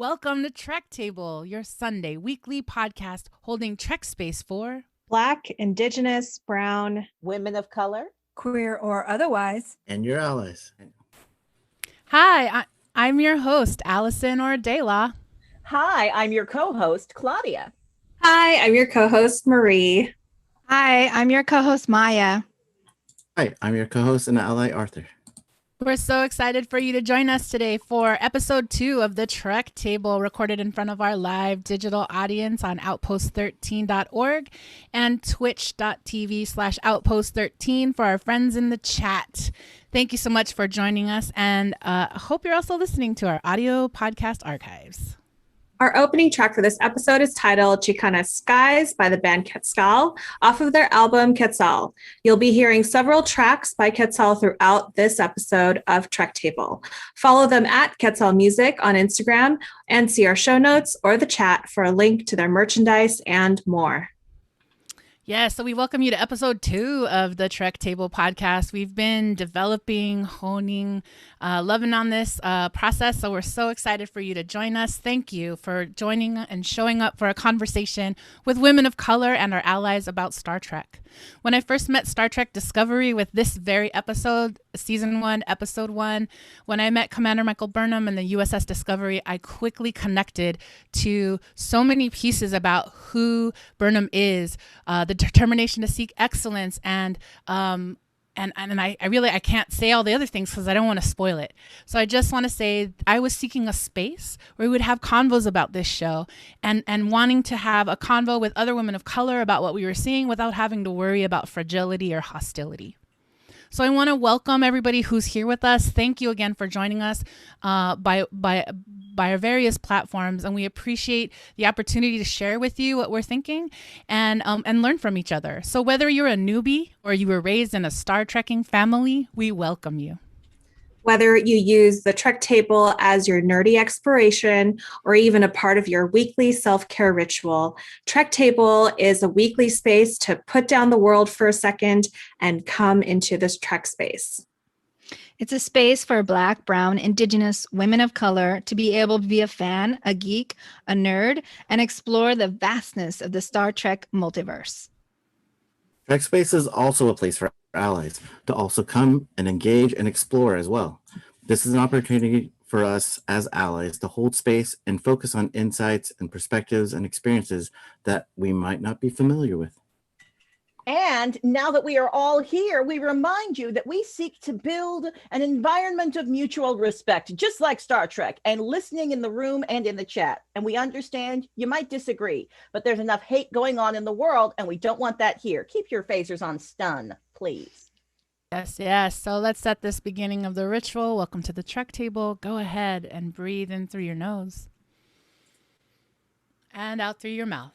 welcome to Trek Table, your Sunday weekly podcast holding Trek space for Black, Indigenous, Brown, women of color, queer or otherwise, and your allies. Hi, I'm your host, Alison De La. Hi, I'm your co-host, Claudia. Hi, I'm your co-host, Marie. Hi, I'm your co-host, Maya. Hi, I'm your co-host and ally, Arthur. We're so excited for you to join us today for episode 2 of the Trek Table, recorded in front of our live digital audience on outpost13.org and twitch.tv/outpost13 for our friends in the chat. Thank you so much for joining us, and I hope you're also listening to our audio podcast archives. Our opening track for this episode is titled Chicana Skies by the band Quetzal off of their album Quetzal. You'll be hearing several tracks by Quetzal throughout this episode of Trek Table. Follow them at Quetzal Music on Instagram and see our show notes or the chat for a link to their merchandise and more. Yeah, so we welcome you to episode 2 of the Trek Table podcast. We've been developing, honing, loving on this process, so we're so excited for you to join us. Thank you for joining and showing up for a conversation with women of color and our allies about Star Trek. When I first met Star Trek Discovery with this very episode, season 1, episode 1, when I met Commander Michael Burnham and the USS Discovery, I quickly connected to so many pieces about who Burnham is, the determination to seek excellence, and I can't say all the other things because I don't want to spoil it. So I just want to say I was seeking a space where we would have convos about this show and wanting to have a convo with other women of color about what we were seeing without having to worry about fragility or hostility. So I want to welcome everybody who's here with us. Thank you again for joining us by our various platforms, and we appreciate the opportunity to share with you what we're thinking and learn from each other. So whether you're a newbie or you were raised in a Star Trekking family, we welcome you. Whether you use the Trek Table as your nerdy exploration or even a part of your weekly self-care ritual, Trek Table is a weekly space to put down the world for a second and come into this Trek space. It's a space for Black, Brown, Indigenous, women of color to be able to be a fan, a geek, a nerd, and explore the vastness of the Star Trek multiverse. Trek Space is also a place for allies to also come and engage and explore as well. This is an opportunity for us as allies to hold space and focus on insights and perspectives and experiences that we might not be familiar with. And now that we are all here, we remind you that we seek to build an environment of mutual respect, just like Star Trek, and listening in the room and in the chat. And we understand you might disagree, but there's enough hate going on in the world, and we don't want that here. Keep your phasers on stun, please. Yes. So let's set this beginning of the ritual. Welcome to the Trek Table. Go ahead and breathe in through your nose and out through your mouth.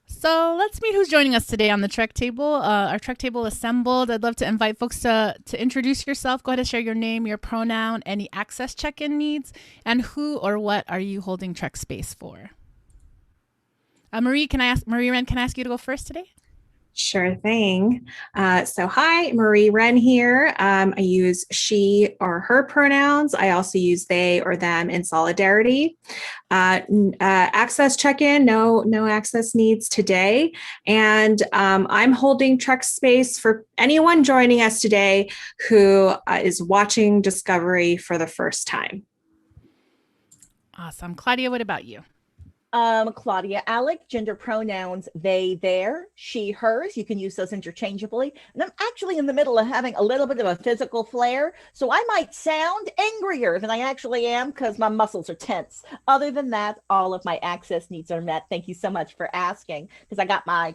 So let's meet who's joining us today on the Trek Table. Our Trek Table assembled. I'd love to invite folks to introduce yourself. Go ahead and share your name, your pronoun, any access check-in needs, and who or what are you holding Trek space for? Marie-Reine, can I ask you to go first today? Sure thing. So hi, Marie-Reine here. I use she or her pronouns. I also use they or them in solidarity. Access check-in, no access needs today. And I'm holding Trek space for anyone joining us today who is watching Discovery for the first time. Awesome. Claudia, what about you? Claudia Alick, gender pronouns they, their, she, hers. You can use those interchangeably. And I'm actually in the middle of having a little bit of a physical flare, so I might sound angrier than I actually am because my muscles are tense. Other than that, all of my access needs are met. Thank you so much for asking, because I got my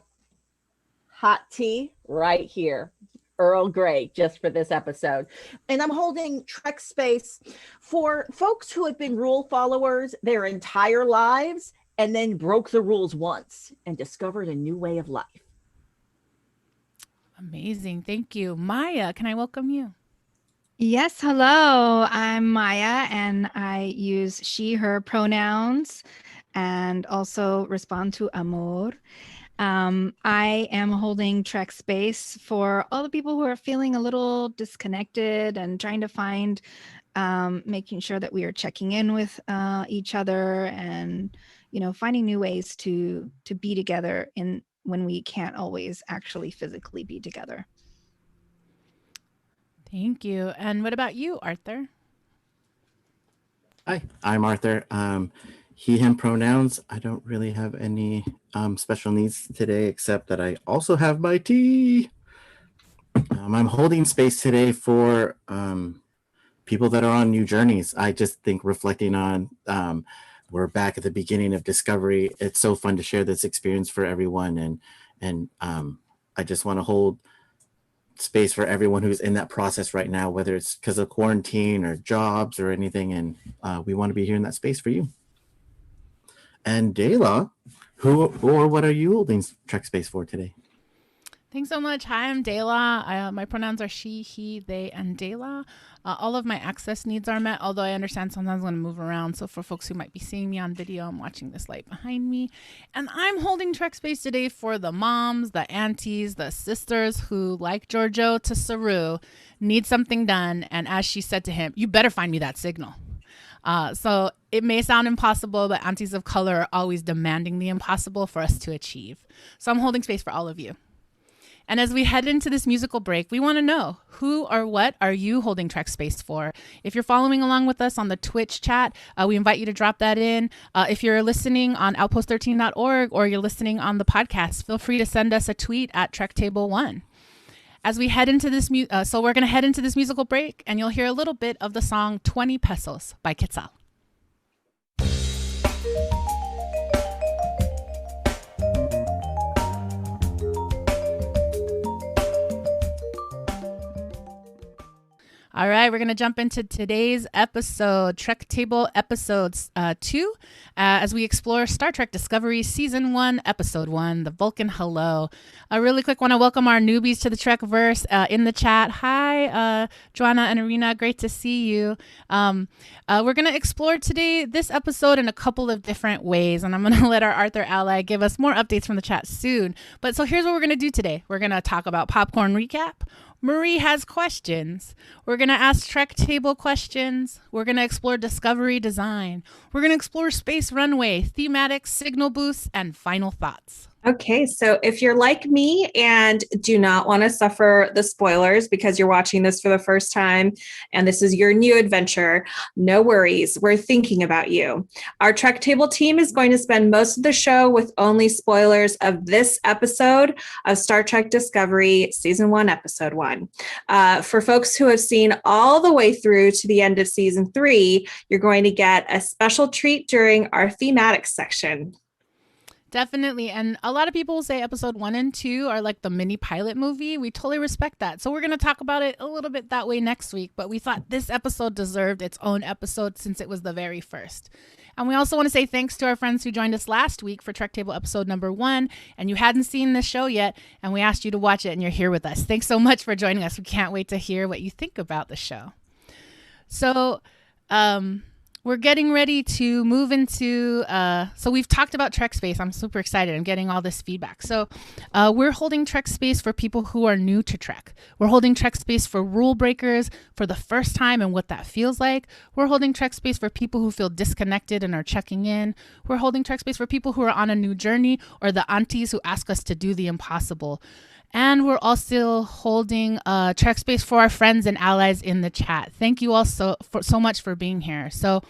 hot tea right here. Earl Grey, just for this episode. And I'm holding Trek space for folks who have been rule followers their entire lives and then broke the rules once and discovered a new way of life. Amazing. Thank you. Maya, can I welcome you? Yes, hello. I'm Maya, and I use she, her pronouns and also respond to amor. I am holding Trek space for all the people who are feeling a little disconnected and trying to find making sure that we are checking in with each other and, finding new ways to be together when we can't always actually physically be together. Thank you. And what about you, Arthur? Hi, I'm Arthur. He, him pronouns. I don't really have any special needs today, except that I also have my tea. I'm holding space today for people that are on new journeys. I just think reflecting on, we're back at the beginning of Discovery. It's so fun to share this experience for everyone. And I just want to hold space for everyone who's in that process right now, whether it's because of quarantine or jobs or anything. And we want to be here in that space for you. And Dela, who or what are you holding Trek space for today? Thanks so much. Hi, I'm Dela. My pronouns are she, he, they, and Dela. All of my access needs are met, although I understand sometimes I'm going to move around. So for folks who might be seeing me on video, I'm watching this light behind me. And I'm holding Trek space today for the moms, the aunties, the sisters who, like Giorgio to Saru, need something done. And as she said to him, you better find me that signal. So it may sound impossible, but aunties of color are always demanding the impossible for us to achieve. So I'm holding space for all of you. And as we head into this musical break, we want to know who or what are you holding Trek space for? If you're following along with us on the Twitch chat, we invite you to drop that in. If you're listening on outpost13.org or you're listening on the podcast, feel free to send us a tweet at TrekTable1. As we head into this, so we're going to head into this musical break, and you'll hear a little bit of the song 20 Pesos by Quetzal. All right, we're going to jump into today's episode, Trek Table Episodes 2, as we explore Star Trek Discovery Season 1, Episode 1, The Vulcan Hello. I really quick want to welcome our newbies to the Trekverse in the chat. Hi, Joanna and Arena, great to see you. We're going to explore today this episode in a couple of different ways, and I'm going to let our Arthur ally give us more updates from the chat soon. But so here's what we're going to do today. We're going to talk about Popcorn Recap. Marie has questions. We're going to ask Trek Table questions. We're going to explore Discovery design. We're going to explore Space Runway, Thematix, signal boosts, and final thoughts. Okay, so if you're like me and do not want to suffer the spoilers because you're watching this for the first time and this is your new adventure, no worries. We're thinking about you. Our Trek Table team is going to spend most of the show with only spoilers of this episode of Star Trek Discovery Season 1, Episode 1. For folks who have seen all the way through to the end of Season 3, you're going to get a special treat during our Thematix section. Definitely. And a lot of people will say episode 1 and 2 are like the mini pilot movie. We totally respect that. So we're going to talk about it a little bit that way next week. But we thought this episode deserved its own episode since it was the very first. And we also want to say thanks to our friends who joined us last week for Trek Table episode number 1. And you hadn't seen the show yet, and we asked you to watch it, and you're here with us. Thanks so much for joining us. We can't wait to hear what you think about the show. So, we're getting ready to move into, so we've talked about Trek Space. I'm super excited. I'm getting all this feedback. So we're holding Trek Space for people who are new to Trek. We're holding Trek Space for rule breakers for the first time and what that feels like. We're holding Trek Space for people who feel disconnected and are checking in. We're holding Trek Space for people who are on a new journey or the aunties who ask us to do the impossible. And we're also holding Trek Space for our friends and allies in the chat. Thank you all so much for being here. So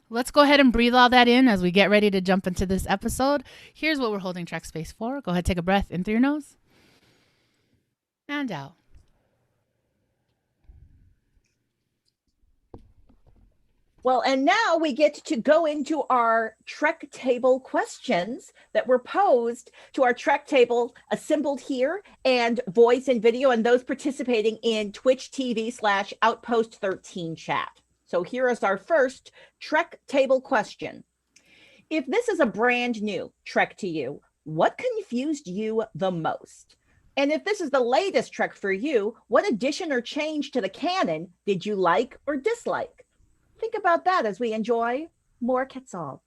let's go ahead and breathe all that in as we get ready to jump into this episode. Here's what we're holding Trek Space for. Go ahead, take a breath in through your nose and out. Well, and now we get to go into our Trek Table questions that were posed to our Trek Table assembled here and voice and video, and those participating in Twitch TV/Outpost13 chat. So here is our first Trek Table question. If this is a brand new Trek to you, what confused you the most? And if this is the latest Trek for you, what addition or change to the canon did you like or dislike? Think about that as we enjoy more Quetzal.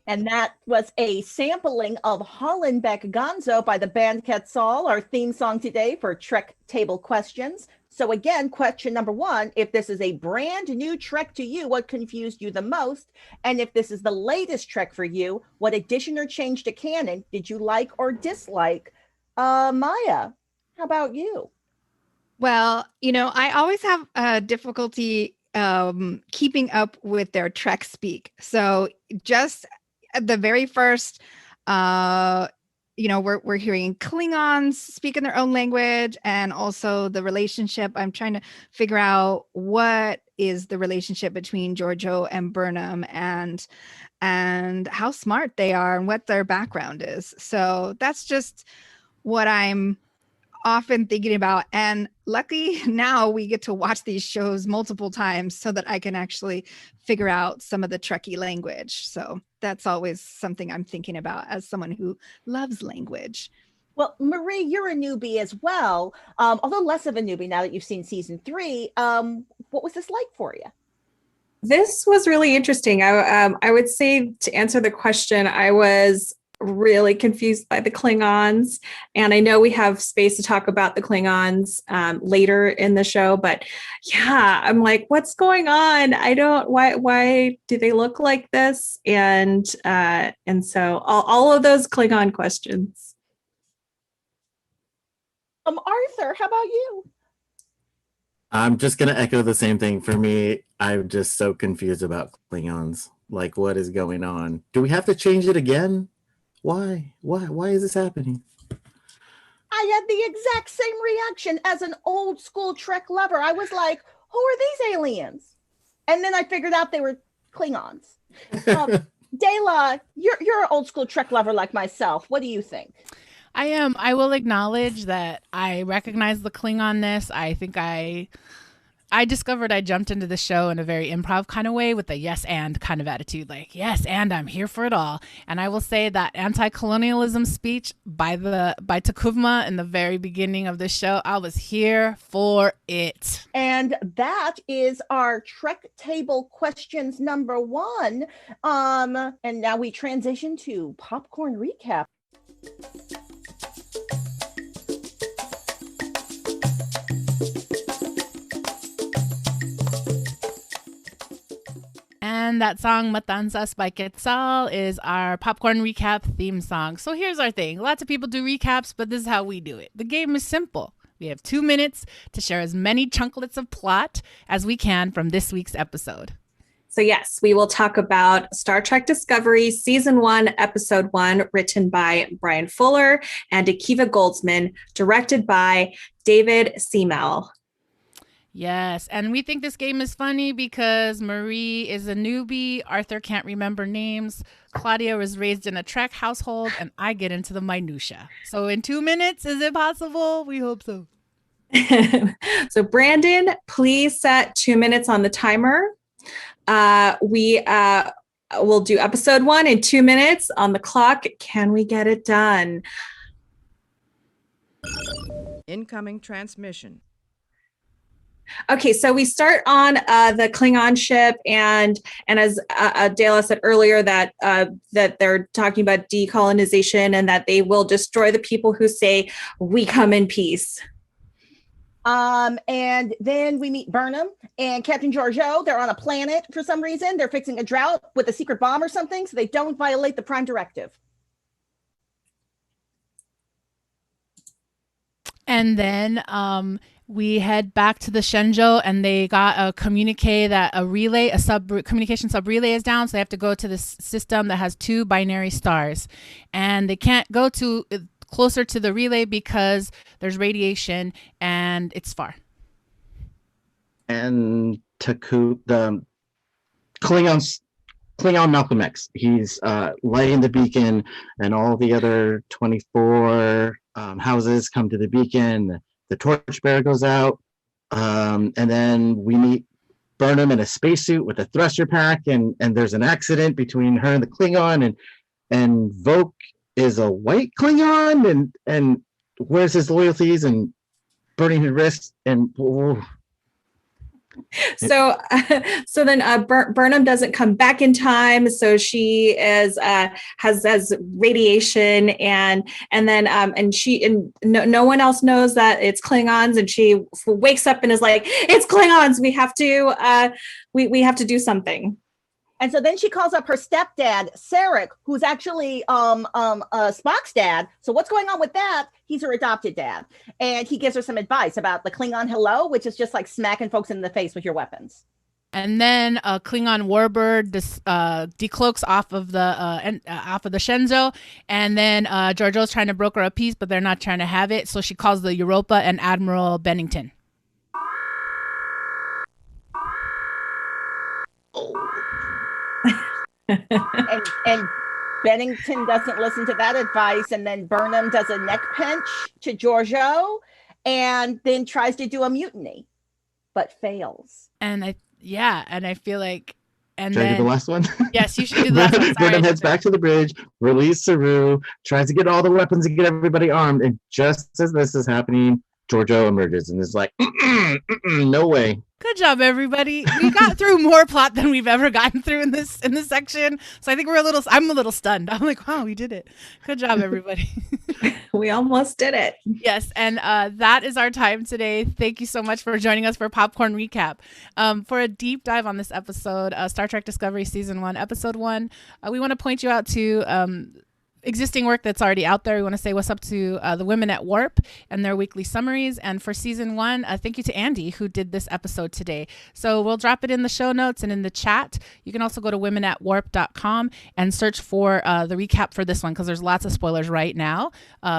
And that was a sampling of Hollenbeck Gonzo by the band Quetzal, our theme song today for Trek Table Questions. So again, question number 1, if this is a brand new Trek to you, what confused you the most? And if this is the latest Trek for you, what addition or change to canon did you like or dislike? Maya, how about you? Well, I always have difficulty keeping up with their Trek speak. So just at the very first, we're hearing Klingons speak in their own language, and also the relationship. I'm trying to figure out what is the relationship between Giorgio and Burnham, and how smart they are and what their background is. So that's just what I'm often thinking about. And luckily now we get to watch these shows multiple times so that I can actually figure out some of the Trekkie language. So that's always something I'm thinking about as someone who loves language. Well, Marie, you're a newbie as well, although less of a newbie now that you've seen season 3. What was this like for you? This was really interesting. I would say, to answer the question, I was really confused by the Klingons. And I know we have space to talk about the Klingons later in the show, but yeah, I'm like, what's going on? Why do they look like this? And so all of those Klingon questions. Arthur, how about you? I'm just going to echo the same thing. For me, I'm just so confused about Klingons. Like, what is going on? Do we have to change it again? Why is this happening? I had the exact same reaction as an old school Trek lover. I was like, who are these aliens? And then I figured out they were Klingons. Dela, you're an old school Trek lover like myself. What do you think? I am. I will acknowledge that I recognize the Klingonness. I think I discovered I jumped into the show in a very improv kind of way with a yes and kind of attitude, like, yes, and I'm here for it all. And I will say that anti-colonialism speech by Takuvma in the very beginning of the show, I was here for it. And that is our Trek Table Questions number 1. And now we transition to Popcorn Recap. And that song, Matanzas by Quetzal, is our popcorn recap theme song. So here's our thing. Lots of people do recaps, but this is how we do it. The game is simple. We have 2 minutes to share as many chunklets of plot as we can from this week's episode. So yes, we will talk about Star Trek Discovery, Season 1, Episode 1, written by Brian Fuller and Akiva Goldsman, directed by David Seamell. Yes, and we think this game is funny because Marie is a newbie, Arthur can't remember names, Claudia was raised in a Trek household, and I get into the minutia. So in 2 minutes, is it possible? We hope so. So Brandon, please set 2 minutes on the timer. We will do Episode 1 in 2 minutes on the clock. Can we get it done? Incoming transmission. Okay, so we start on the Klingon ship, and as Dela said earlier, that they're talking about decolonization and that they will destroy the people who say we come in peace. And then we meet Burnham and Captain Giorgio. They're on a planet for some reason. They're fixing a drought with a secret bomb or something, so they don't violate the Prime Directive. And then we head back to the Shenzhou, and they got a communique that a communication sub relay is down. So they have to go to this system that has 2 binary stars, and they can't go to closer to the relay because there's radiation and it's far. And the Klingon Malcolm X, he's lighting the beacon, and all the other 24 houses come to the beacon. The torchbearer goes out, and then we meet Burnham in a spacesuit with a thruster pack, and there's an accident between her and the Klingon, and Vogue is a white Klingon, and where's his loyalties and burning his wrists, and So, so then Burnham doesn't come back in time. So she is has radiation, and then no one else knows that it's Klingons, and she wakes up and is like, "It's Klingons. We have to we have to do something." And so then she calls up her stepdad, Sarek, who's actually Spock's dad. So what's going on with that? He's her adopted dad. And he gives her some advice about the Klingon Hello, which is just like smacking folks in the face with your weapons. And then a Klingon warbird decloaks off of the Shenzhou, and then Giorgio's trying to broker a peace, but they're not trying to have it. So she calls the Europa and Admiral Bennington. and Bennington doesn't listen to that advice, and then Burnham does a neck pinch to Giorgio and then tries to do a mutiny but fails. And I feel like Should I do the last one? Yes, you should do the last one. Burnham heads back to the bridge, release Saru, tries to get all the weapons and get everybody armed, and just as this is happening, Giorgio emerges and is like, no way. Good job, everybody. We got through more plot than we've ever gotten through in this section. So I think I'm a little stunned. I'm like, wow, we did it. Good job, everybody. We almost did it. Yes, and that is our time today. Thank you so much for joining us for Popcorn Recap. For a deep dive on this episode, Star Trek Discovery Season 1, Episode 1, we want to point you out to existing work that's already out there. We want to say what's up to the women at Warp and their weekly summaries. And for season 1, thank you to Andy who did this episode today. So we'll drop it in the show notes and in the chat. You can also go to womenatwarp.com and search for the recap for this one, because there's lots of spoilers right now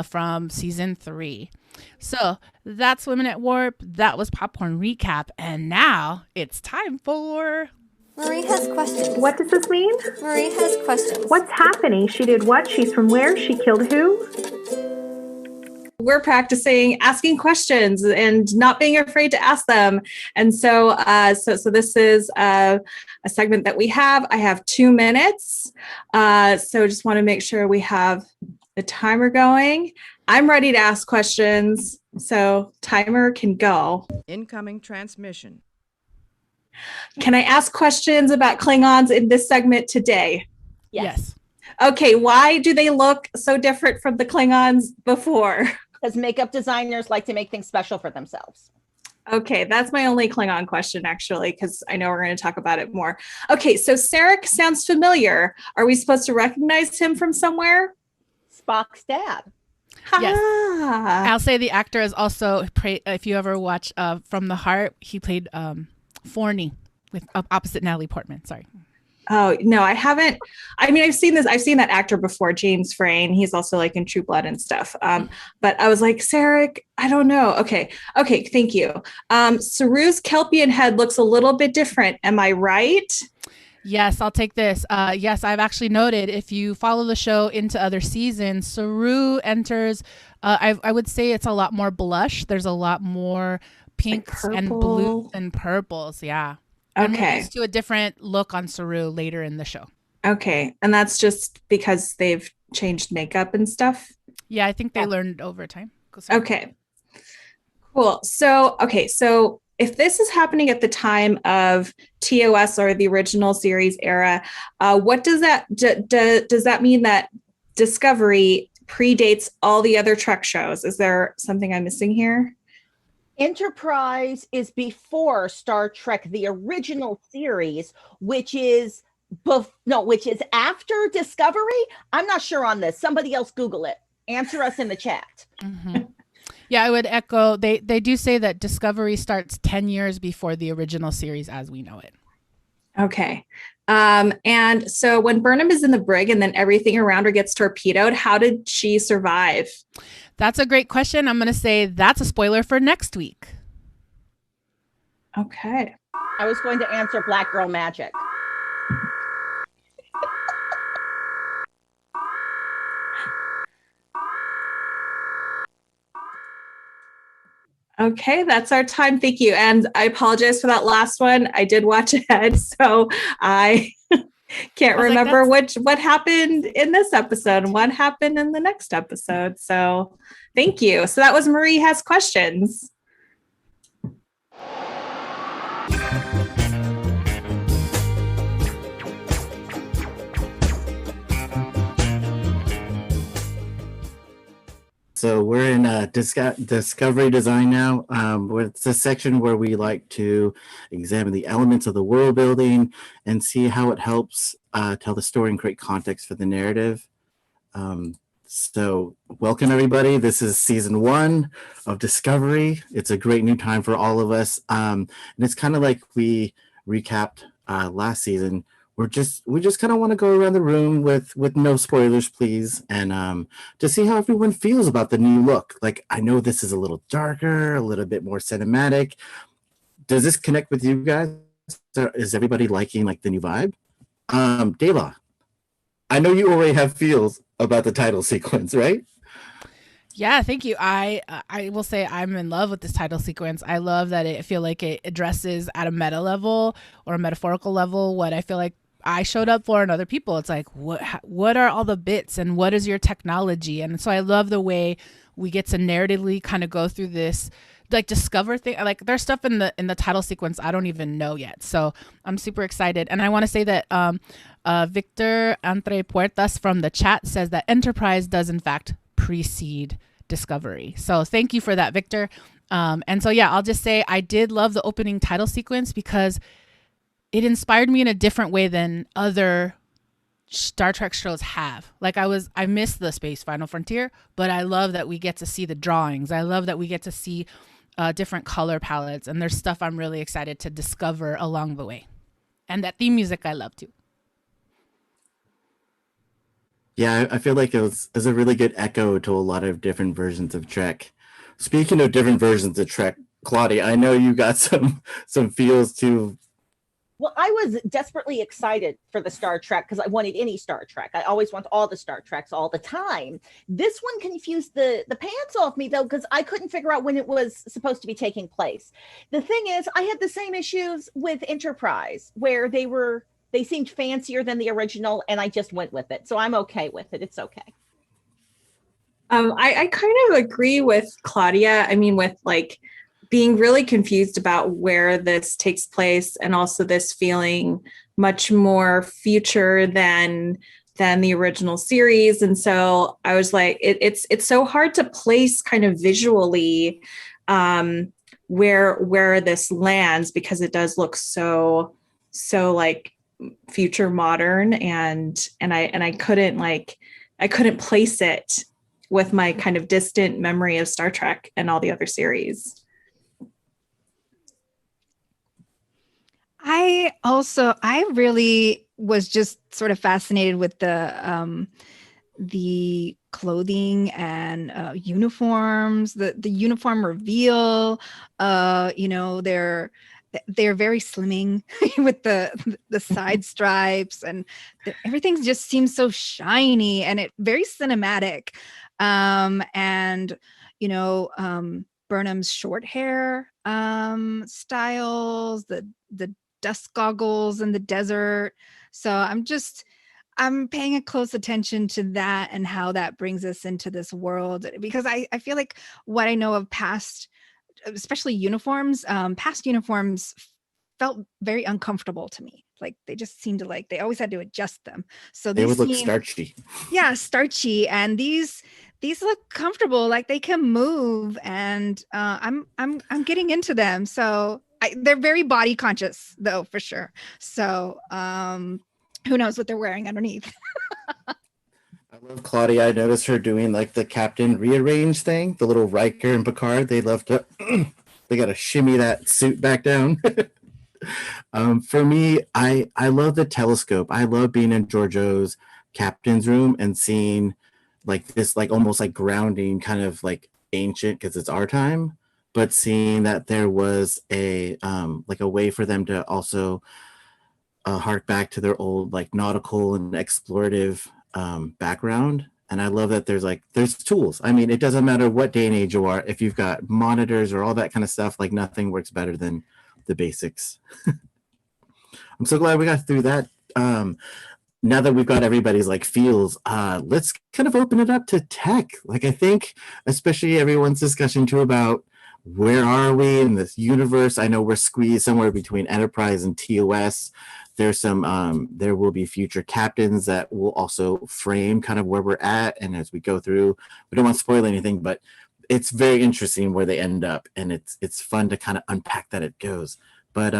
from season 3. So that's Women at Warp. That was Popcorn Recap. And now it's time for... Marie has questions. What does this mean? Marie has questions. What's happening? She did what? She's from where? She killed who? We're practicing asking questions and not being afraid to ask them. And so so this is a segment that we have. I have 2 minutes. So just want to make sure we have the timer going. I'm ready to ask questions. So timer can go. Incoming transmission. Can I ask questions about Klingons in this segment today? Yes. Okay, why do they look so different from the Klingons before? Because makeup designers like to make things special for themselves. Okay, that's my only Klingon question, actually, because I know we're going to talk about it more. Okay, so Sarek sounds familiar. Are we supposed to recognize him from somewhere? Spock's dad. Yes. Ah. I'll say the actor is also, if you ever watch From the Heart, he played Forney with opposite Natalie Portman. Sorry. Oh, no, I haven't. I mean, I've seen that actor before, James Frayne. He's also like in True Blood and stuff. But I was like, Sarek, I don't know. Okay, thank you. Saru's Kelpian head looks a little bit different. Am I right? Yes, I'll take this. Yes, I've actually noted, if you follow the show into other seasons, Saru enters, I would say it's a lot more blush. There's a lot more pinks and blues and purples. Yeah. Okay. And we're used to a different look on Saru later in the show. Okay. And that's just because they've changed makeup and stuff? Yeah, I think they learned over time. Okay. Cool. So if this is happening at the time of TOS or the original series era, what does that does that mean that Discovery predates all the other Trek shows? Is there something I'm missing here? Enterprise is before Star Trek, the original series, which is after Discovery. I'm not sure on this. Somebody else Google it. Answer us in the chat. Mm-hmm. Yeah, I would echo. They do say that Discovery starts 10 years before the original series as we know it. Okay. And so when Burnham is in the brig and then everything around her gets torpedoed, how did she survive? That's a great question. I'm going to say that's a spoiler for next week. Okay. I was going to answer Black Girl Magic. Okay, that's our time. Thank you. And I apologize for that last one. I did watch ahead, so I can't remember what happened in this episode and what happened in the next episode. So thank you. So that was Marie Has Questions. So we're in discovery design now. It's a section where we like to examine the elements of the world building and see how it helps tell the story and create context for the narrative. So welcome everybody. This is season 1 of Discovery. It's a great new time for all of us. And it's kind of like we recapped last season. We just kind of want to go around the room with no spoilers, please, and to see how everyone feels about the new look. Like, I know this is a little darker, a little bit more cinematic. Does this connect with you guys? Is everybody liking like the new vibe? Dela, I know you already have feels about the title sequence, right? Yeah, thank you. I will say I'm in love with this title sequence. I love that I feel like it addresses at a meta level or a metaphorical level what I feel like I showed up for and other people. It's like, what are all the bits and what is your technology? And so I love the way we get to narratively kind of go through this, like discover thing. Like there's stuff in the title sequence I don't even know yet. So I'm super excited. And I want to say that Victor Entre Puertas from the chat says that Enterprise does in fact precede Discovery. So thank you for that, Victor. And so, yeah, I'll just say I did love the opening title sequence because it inspired me in a different way than other Star Trek shows have. Like I missed the Space Final Frontier, but I love that we get to see the drawings. I love that we get to see different color palettes, and there's stuff I'm really excited to discover along the way. And that theme music I love too. Yeah, I feel like it was a really good echo to a lot of different versions of Trek. Speaking of different versions of Trek, Claudia, I know you got some feels too. Well, I was desperately excited for the Star Trek because I wanted any Star Trek. I always want all the Star Treks all the time. This one confused the pants off me, though, because I couldn't figure out when it was supposed to be taking place. The thing is, I had the same issues with Enterprise, where they seemed fancier than the original, and I just went with it. So I'm okay with it. It's okay. I kind of agree with Claudia. I mean, with like being really confused about where this takes place, and also this feeling much more future than the original series. And so I was like, it's so hard to place kind of visually where this lands, because it does look so like future modern, and I couldn't place it with my kind of distant memory of Star Trek and all the other series. I really was just sort of fascinated with the clothing and uniforms, the uniform reveal. They're very slimming with the side stripes, and everything just seems so shiny and it very cinematic. Burnham's short hair styles, the dust goggles in the desert. So I'm paying a close attention to that and how that brings us into this world, because I feel like what I know of past, especially uniforms, past uniforms felt very uncomfortable to me. Like they just seemed to they always had to adjust them. So they would look starchy. Yeah, starchy. And these look comfortable, like they can move, and I'm getting into them. So they're very body conscious though, for sure. So who knows what they're wearing underneath. I love Claudia. I noticed her doing like the captain rearrange thing, the little Riker and Picard. They love to they got to shimmy that suit back down. For me, I love the telescope. I love being in Georgiou's captain's room and seeing like this, like almost like grounding, kind of like ancient because it's our time, but seeing that there was a like a way for them to also hark back to their old like nautical and explorative background. And I love that there's tools. I mean, it doesn't matter what day and age you are. If you've got monitors or all that kind of stuff, like nothing works better than the basics. I'm so glad we got through that. Now that we've got everybody's like feels, let's kind of open it up to tech. Like I think, especially everyone's discussion too about where are we in this universe? I know we're squeezed somewhere between Enterprise and TOS. There's some there will be future captains that will also frame kind of where we're at, and as we go through, we don't want to spoil anything, but it's very interesting where they end up, and it's fun to kind of unpack that it goes. But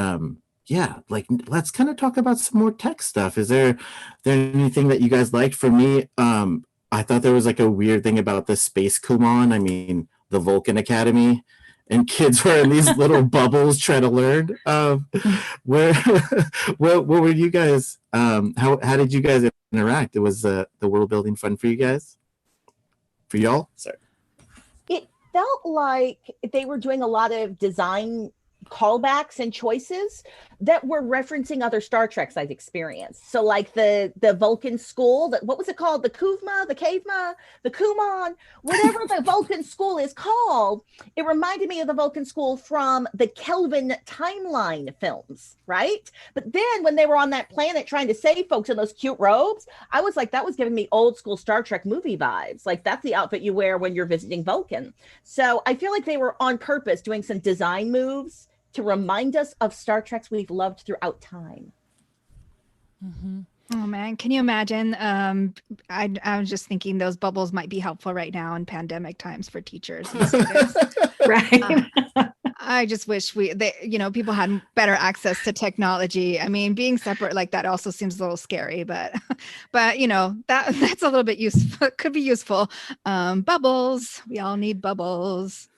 yeah, like let's kind of talk about some more tech stuff. Is there anything that you guys liked? For me, I thought there was like a weird thing about the space Kumon. I mean, the Vulcan Academy, and kids were in these little bubbles trying to learn. Where what were you guys? How did you guys interact? It was the world building fun for you guys? For y'all? Sorry. It felt like they were doing a lot of design callbacks and choices that were referencing other Star Treks I've experienced. So like the Vulcan school, what was it called? The Kuvma, the Kavma, the Kumon, whatever the Vulcan school is called. It reminded me of the Vulcan school from the Kelvin timeline films, right? But then when they were on that planet trying to save folks in those cute robes, I was like, that was giving me old school Star Trek movie vibes. Like that's the outfit you wear when you're visiting Vulcan. So I feel like they were on purpose doing some design moves to remind us of Star Treks we've loved throughout time. Mm-hmm. Oh man, can you imagine? I was just thinking those bubbles might be helpful right now in pandemic times for teachers and students. Right. I just wish people had better access to technology. I mean, being separate like that also seems a little scary, but that's a little bit useful. Could be useful. Bubbles. We all need bubbles.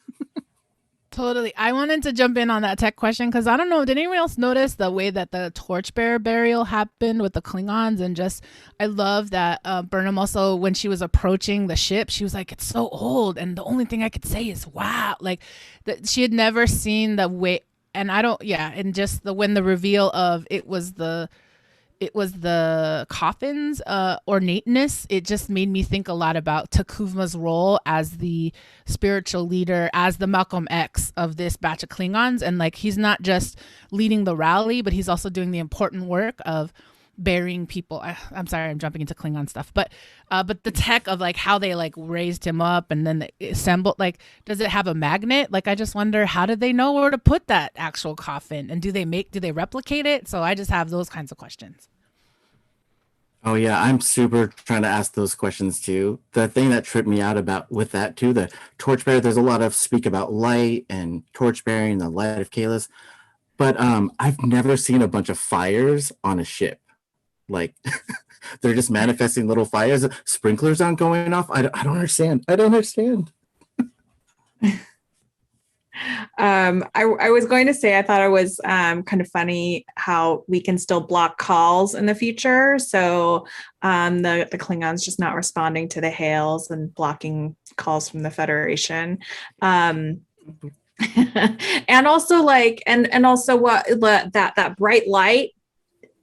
Totally. I wanted to jump in on that tech question because I don't know, did anyone else notice the way that the torchbearer burial happened with the Klingons? And just, I love that Burnham also, when she was approaching the ship, she was like, it's so old. And the only thing I could say is, wow. Like that she had never seen the way, and and just when the reveal of it was the coffin's ornateness, it just made me think a lot about Takuvma's role as the spiritual leader, as the Malcolm X of this batch of Klingons. And like, he's not just leading the rally, but he's also doing the important work of burying people. I'm sorry, I'm jumping into Klingon stuff, but the tech of like how they like raised him up and then they assembled, like, does it have a magnet? Like, I just wonder, how did they know where to put that actual coffin, and do they replicate it? So I just have those kinds of questions. Oh yeah, I'm super trying to ask those questions too. The thing that tripped me out about with that too, the torchbearer, there's a lot of speak about light and torchbearing, the light of Kalis, but I've never seen a bunch of fires on a ship. Like they're just manifesting little fires. Sprinklers aren't going off. I don't understand. I was going to say, I thought it was kind of funny how we can still block calls in the future. So the Klingons just not responding to the hails and blocking calls from the Federation. And also like, and also what that bright light,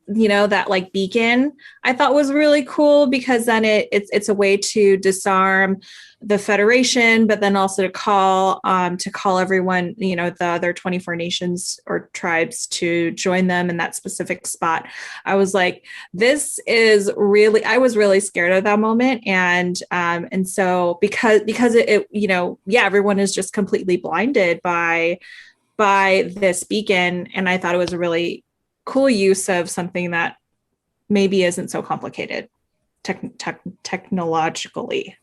that like beacon, I thought was really cool, because then it's a way to disarm the Federation, but then also to call everyone, the other 24 nations or tribes to join them in that specific spot. I was like, I was really scared of that moment. And so because it everyone is just completely blinded by this beacon. And I thought it was a really cool use of something that maybe isn't so complicated technologically.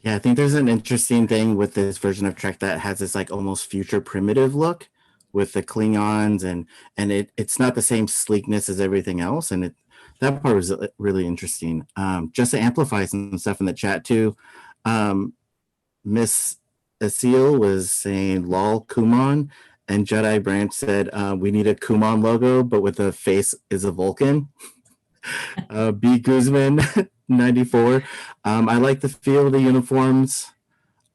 Yeah, I think there's an interesting thing with this version of Trek that has this like almost future primitive look with the Klingons, and it's not the same sleekness as everything else, and that part was really interesting. Just to amplify some stuff in the chat too, Miss Asil was saying "lol Kumon," and Jedi Branch said we need a Kumon logo, but with the face is a Vulcan. B Guzman 94. I like the feel of the uniforms.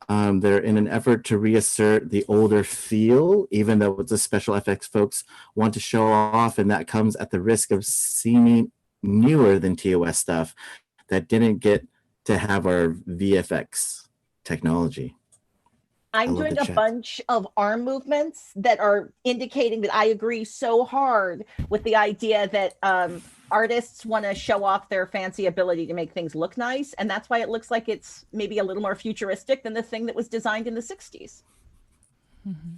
They're in an effort to reassert the older feel, even though it's the special effects folks want to show off, and that comes at the risk of seeming newer than TOS stuff that didn't get to have our VFX technology. I'm love the doing a chat. bunch of arm movements that are indicating that I agree so hard with the idea that artists want to show off their fancy ability to make things look nice. And that's why it looks like it's maybe a little more futuristic than the thing that was designed in the 60s. Mm-hmm.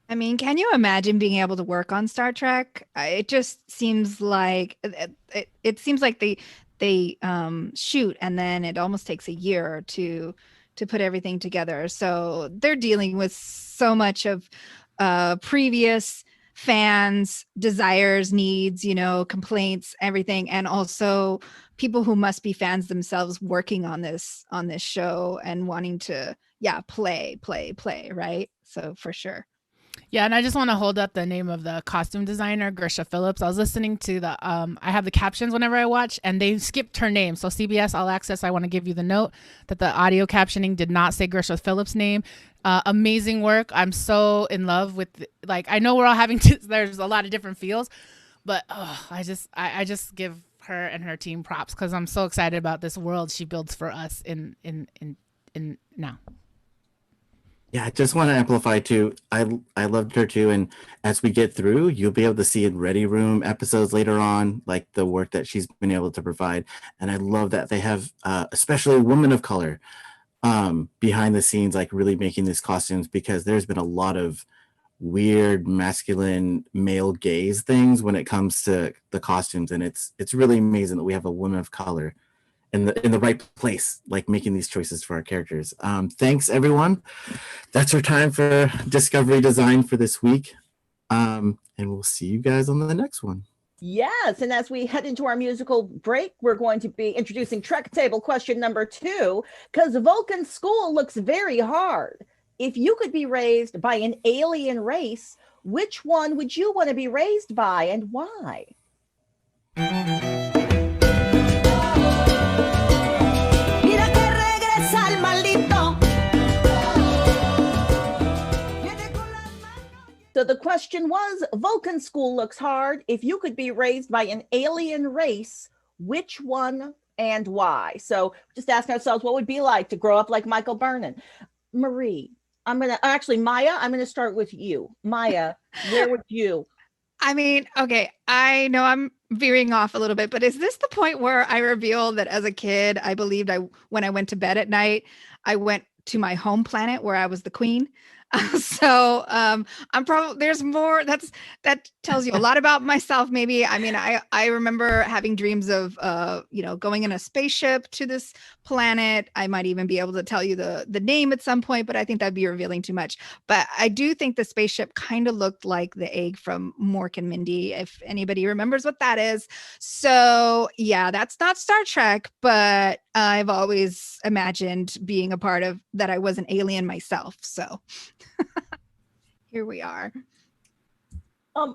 I mean, can you imagine being able to work on Star Trek? It just seems like it seems like they shoot and then it almost takes a year to put everything together. So they're dealing with so much of previous fans' desires, needs, complaints, everything, and also people who must be fans themselves working on this show and wanting to play, right? So for sure. Yeah, and I just want to hold up the name of the costume designer, Gersha Phillips. I was listening to I have the captions whenever I watch, and they skipped her name. So CBS All Access, I want to give you the note that the audio captioning did not say Gersha Phillips' name. Amazing work. I'm so in love with, I know we're all having there's a lot of different feels, but I just give her and her team props because I'm so excited about this world she builds for us in now. Yeah, I just want to amplify too. I loved her too, and as we get through, you'll be able to see in Ready Room episodes later on, like the work that she's been able to provide. And I love that they have, especially women of color, behind the scenes, like really making these costumes, because there's been a lot of weird masculine male gaze things when it comes to the costumes, and it's really amazing that we have a woman of color in the right place, like making these choices for our characters. Thanks everyone. That's our time for Discovery Design for this week. And we'll see you guys on the next one. Yes, and as we head into our musical break, we're going to be introducing Trek Table question number 2, because Vulcan school looks very hard. If you could be raised by an alien race, which one would you want to be raised by and why? So the question was, Vulcan school looks hard. If you could be raised by an alien race, which one and why? So just asking ourselves what would it be like to grow up like Michael Burnham. Marie, Maya, I'm going to start with you. Maya, where would you? I mean, okay, I know I'm veering off a little bit, but is this the point where I reveal that as a kid, I believed when I went to bed at night, I went to my home planet where I was the queen? So I'm probably, there's more that tells you a lot about myself. Maybe. I mean, I remember having dreams of, going in a spaceship to this planet. I might even be able to tell you the name at some point, but I think that'd be revealing too much. But I do think the spaceship kind of looked like the egg from Mork and Mindy, if anybody remembers what that is. So yeah, that's not Star Trek, but I've always imagined being a part of that. I was an alien myself. So here we are.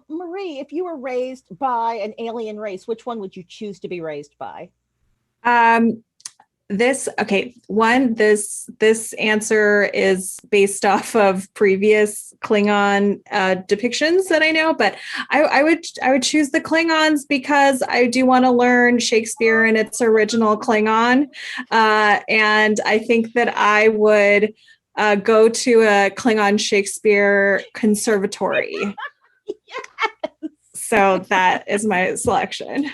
Marie, if you were raised by an alien race, which one would you choose to be raised by? This answer is based off of previous Klingon depictions that I know, but I would choose the Klingons because I do want to learn Shakespeare in its original Klingon, and I think that I would go to a Klingon Shakespeare conservatory. Yes. So that is my selection.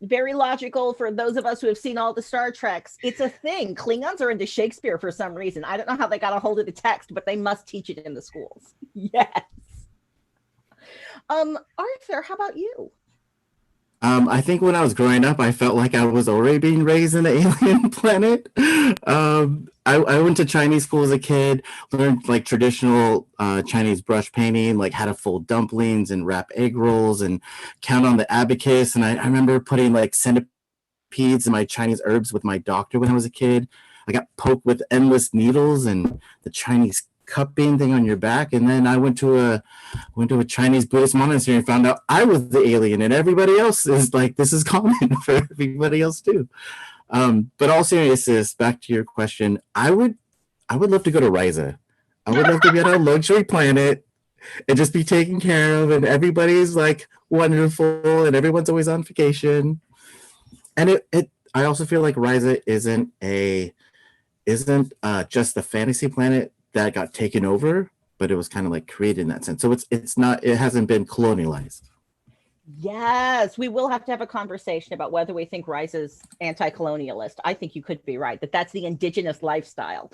Very logical for those of us who have seen all the Star Treks. It's a thing. Klingons are into Shakespeare for some reason. I don't know how they got a hold of the text, but they must teach it in the schools. Yes. Arthur, how about you? I think when I was growing up, I felt like I was already being raised in an alien planet. I went to Chinese school as a kid, learned like traditional Chinese brush painting, like how to fold dumplings and wrap egg rolls and count on the abacus. And I remember putting like centipedes in my Chinese herbs with my doctor when I was a kid. I got poked with endless needles and the Chinese cupping thing on your back, and then I went to a Chinese Buddhist monastery and found out I was the alien, and everybody else is like, this is common for everybody else too. But all seriousness, back to your question, I would love to go to Ryza. I would love to be on a luxury planet and just be taken care of, and everybody's like wonderful, and everyone's always on vacation. And I also feel like Ryza isn't just a fantasy planet, that got taken over, but it was kind of like created in that sense. So it hasn't been colonialized. Yes, we will have to have a conversation about whether we think Rise is anti-colonialist. I think you could be right, that that's the indigenous lifestyle.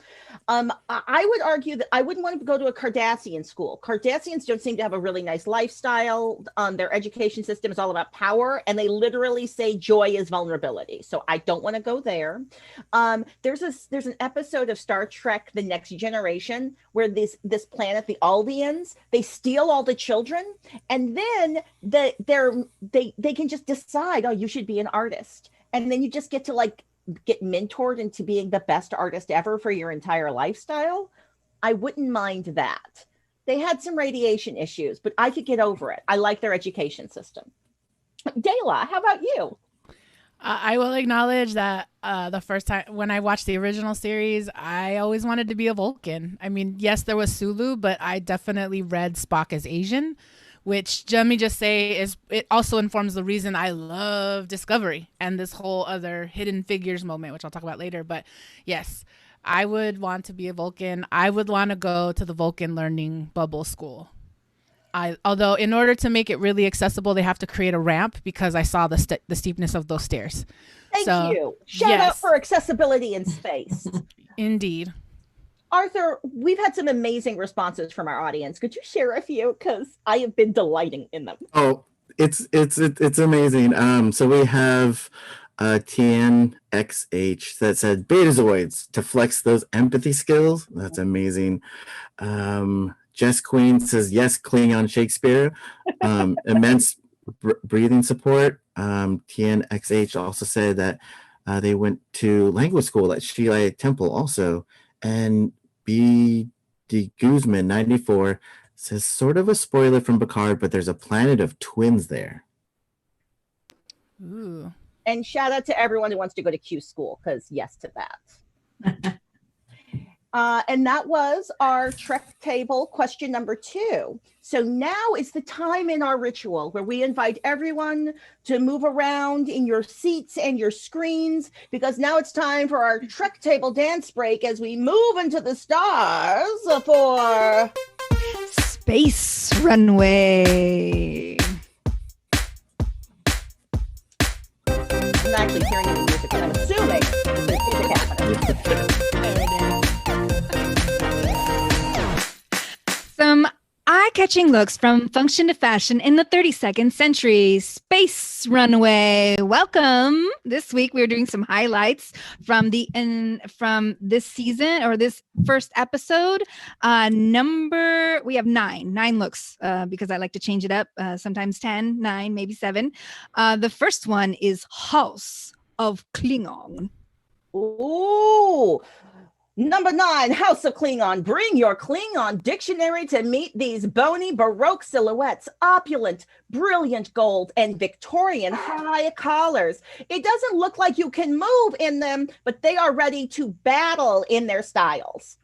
I would argue that I wouldn't want to go to a Cardassian school. Cardassians don't seem to have a really nice lifestyle. Their education system is all about power, and they literally say joy is vulnerability. So I don't want to go there. There's an episode of Star Trek: The Next Generation where this planet, the Aldeans, they steal all the children, and then they can just decide, oh, you should be an artist, and then you just get to like get mentored into being the best artist ever for your entire lifestyle. I wouldn't mind that. They had some radiation issues, but I could get over it. I like their education system. Dela, how about you? I will acknowledge that the first time when I watched the original series, I always wanted to be a Vulcan. I mean, yes, there was Sulu, but I definitely read Spock as Asian, which let me just say it also informs the reason I love Discovery and this whole other Hidden Figures moment, which I'll talk about later. But yes, I would want to be a Vulcan. I would want to go to the Vulcan learning bubble school. Although in order to make it really accessible, they have to create a ramp because I saw the steepness of those stairs. Thank you. Shout out for accessibility in space. Indeed. Arthur, we've had some amazing responses from our audience. Could you share a few? Because I have been delighting in them. Oh, it's amazing. So we have TNXH that said Betazoids to flex those empathy skills. That's amazing. Jess Queen says yes, Klingon Shakespeare. Immense breathing support. TNXH also said that they went to language school at Sheila Temple also. And B. D. Guzman 94 says sort of a spoiler from Picard, but there's a planet of twins there. Ooh. And shout out to everyone who wants to go to Q school, because yes to that. And that was our Trek table question number 2. So now is the time in our ritual where we invite everyone to move around in your seats and your screens, because now it's time for our Trek table dance break as we move into the stars for Space Runway. I'm actually hearing any music, but I'm assuming there's music happening. Some eye-catching looks from function to fashion in the 32nd century. Space Runway. Welcome. This week we're doing some highlights from this season, or this first episode. We have nine looks because I like to change it up. Sometimes 10, 9, maybe 7. The first one is House of Klingon. Ooh. Number 9, House of Klingon. Bring your Klingon dictionary to meet these bony Baroque silhouettes, opulent, brilliant gold, and Victorian high collars. It doesn't look like you can move in them, but they are ready to battle in their styles.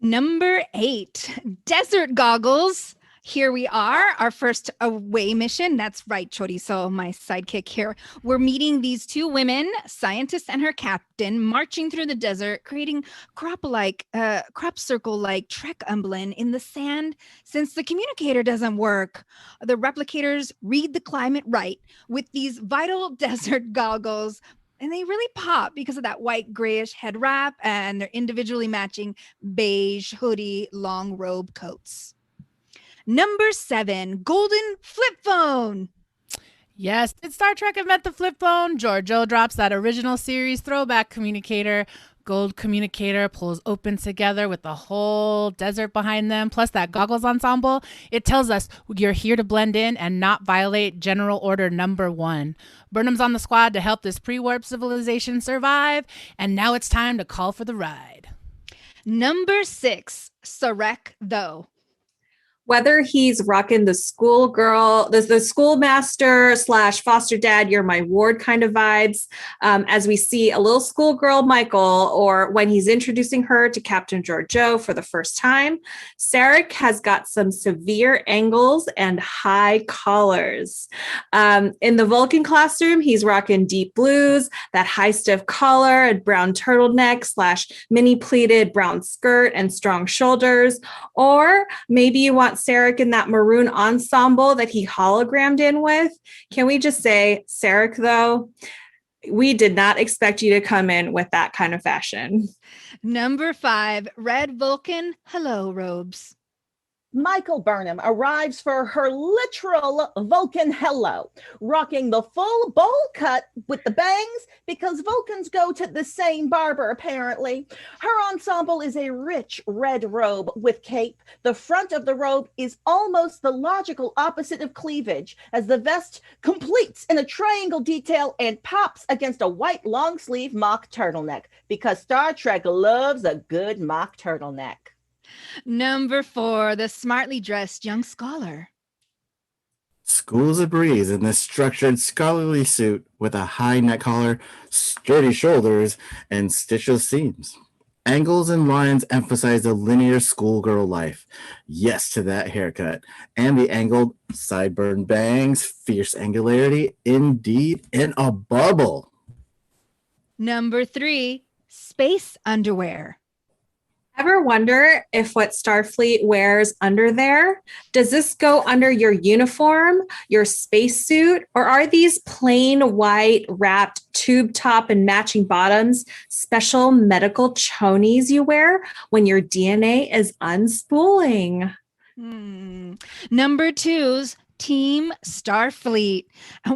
Number 8, Desert Goggles. Here we are, our first away mission. That's right, Chorizo, my sidekick here. We're meeting these 2 women, scientist and her captain, marching through the desert, creating crop circle-like Trek emblem in the sand since the communicator doesn't work. The replicators read the climate right with these vital desert goggles, and they really pop because of that white grayish head wrap and their individually matching beige hoodie, long robe coats. Number 7, Golden Flip Phone. Yes, did Star Trek invent the flip phone? Giorgio drops that original series throwback communicator. Gold communicator pulls open together with the whole desert behind them, plus that goggles ensemble. It tells us you're here to blend in and not violate General Order Number 1. Burnham's on the squad to help this pre-warp civilization survive, and now it's time to call for the ride. Number 6, Sarek Though. Whether he's rocking the schoolgirl, the schoolmaster / foster dad, you're my ward kind of vibes, as we see a little schoolgirl Michael, or when he's introducing her to Captain Georgiou for the first time, Sarek has got some severe angles and high collars. In the Vulcan classroom, he's rocking deep blues, that high stiff collar and brown turtleneck / mini pleated brown skirt and strong shoulders. Or maybe you want Sarek in that maroon ensemble that he hologrammed in with. Can we just say, Sarek, though, we did not expect you to come in with that kind of fashion. Number 5, red Vulcan Hello robes. Michael Burnham arrives for her literal Vulcan Hello, rocking the full bowl cut with the bangs because Vulcans go to the same barber, apparently. Her ensemble is a rich red robe with cape. The front of the robe is almost the logical opposite of cleavage, as the vest completes in a triangle detail and pops against a white long sleeve mock turtleneck, because Star Trek loves a good mock turtleneck. Number 4, the smartly dressed young scholar. School's a breeze in this structured scholarly suit with a high neck collar, sturdy shoulders, and stitchless seams. Angles and lines emphasize the linear schoolgirl life. Yes to that haircut. And the angled sideburn bangs, fierce angularity, indeed in a bubble. Number 3, space underwear. Ever wonder if what Starfleet wears under there, does this go under your uniform, your spacesuit, or are these plain white wrapped tube top and matching bottoms special medical chonies you wear when your DNA is unspooling? Number 2's Team Starfleet.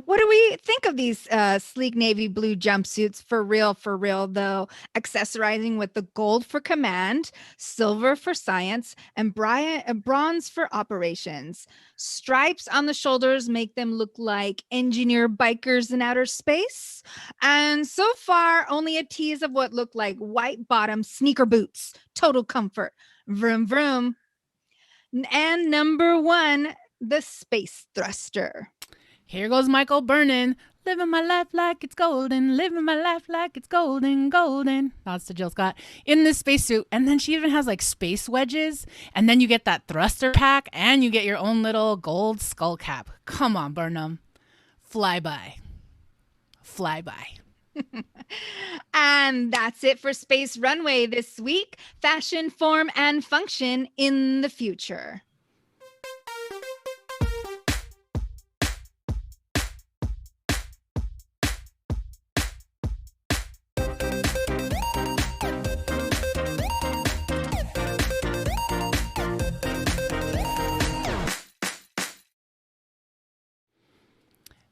What do we think of these sleek navy blue jumpsuits? For real, though. Accessorizing with the gold for command, silver for science, and bronze for operations. Stripes on the shoulders make them look like engineer bikers in outer space. And so far, only a tease of what look like white bottom sneaker boots. Total comfort. Vroom, vroom. And number 1, the space thruster. Here goes Michael Burnham. Living my life like it's golden. Living my life like it's golden, golden. Nods to Jill Scott. In this spacesuit. And then she even has like space wedges. And then you get that thruster pack. And you get your own little gold skull cap. Come on, Burnham. Fly by. Fly by. And that's it for Space Runway this week. Fashion, form, and function in the future.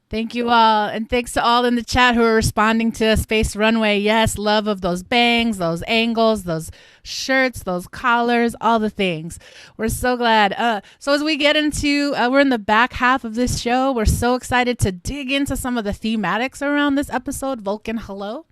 Thank you all. And thanks to all in the chat who are responding to Space Runway. Yes, love of those bangs, those angles, those shirts, those collars, all the things. We're so glad. So as we get into, we're in the back half of this show. We're so excited to dig into some of the thematics around this episode, Vulcan Hello.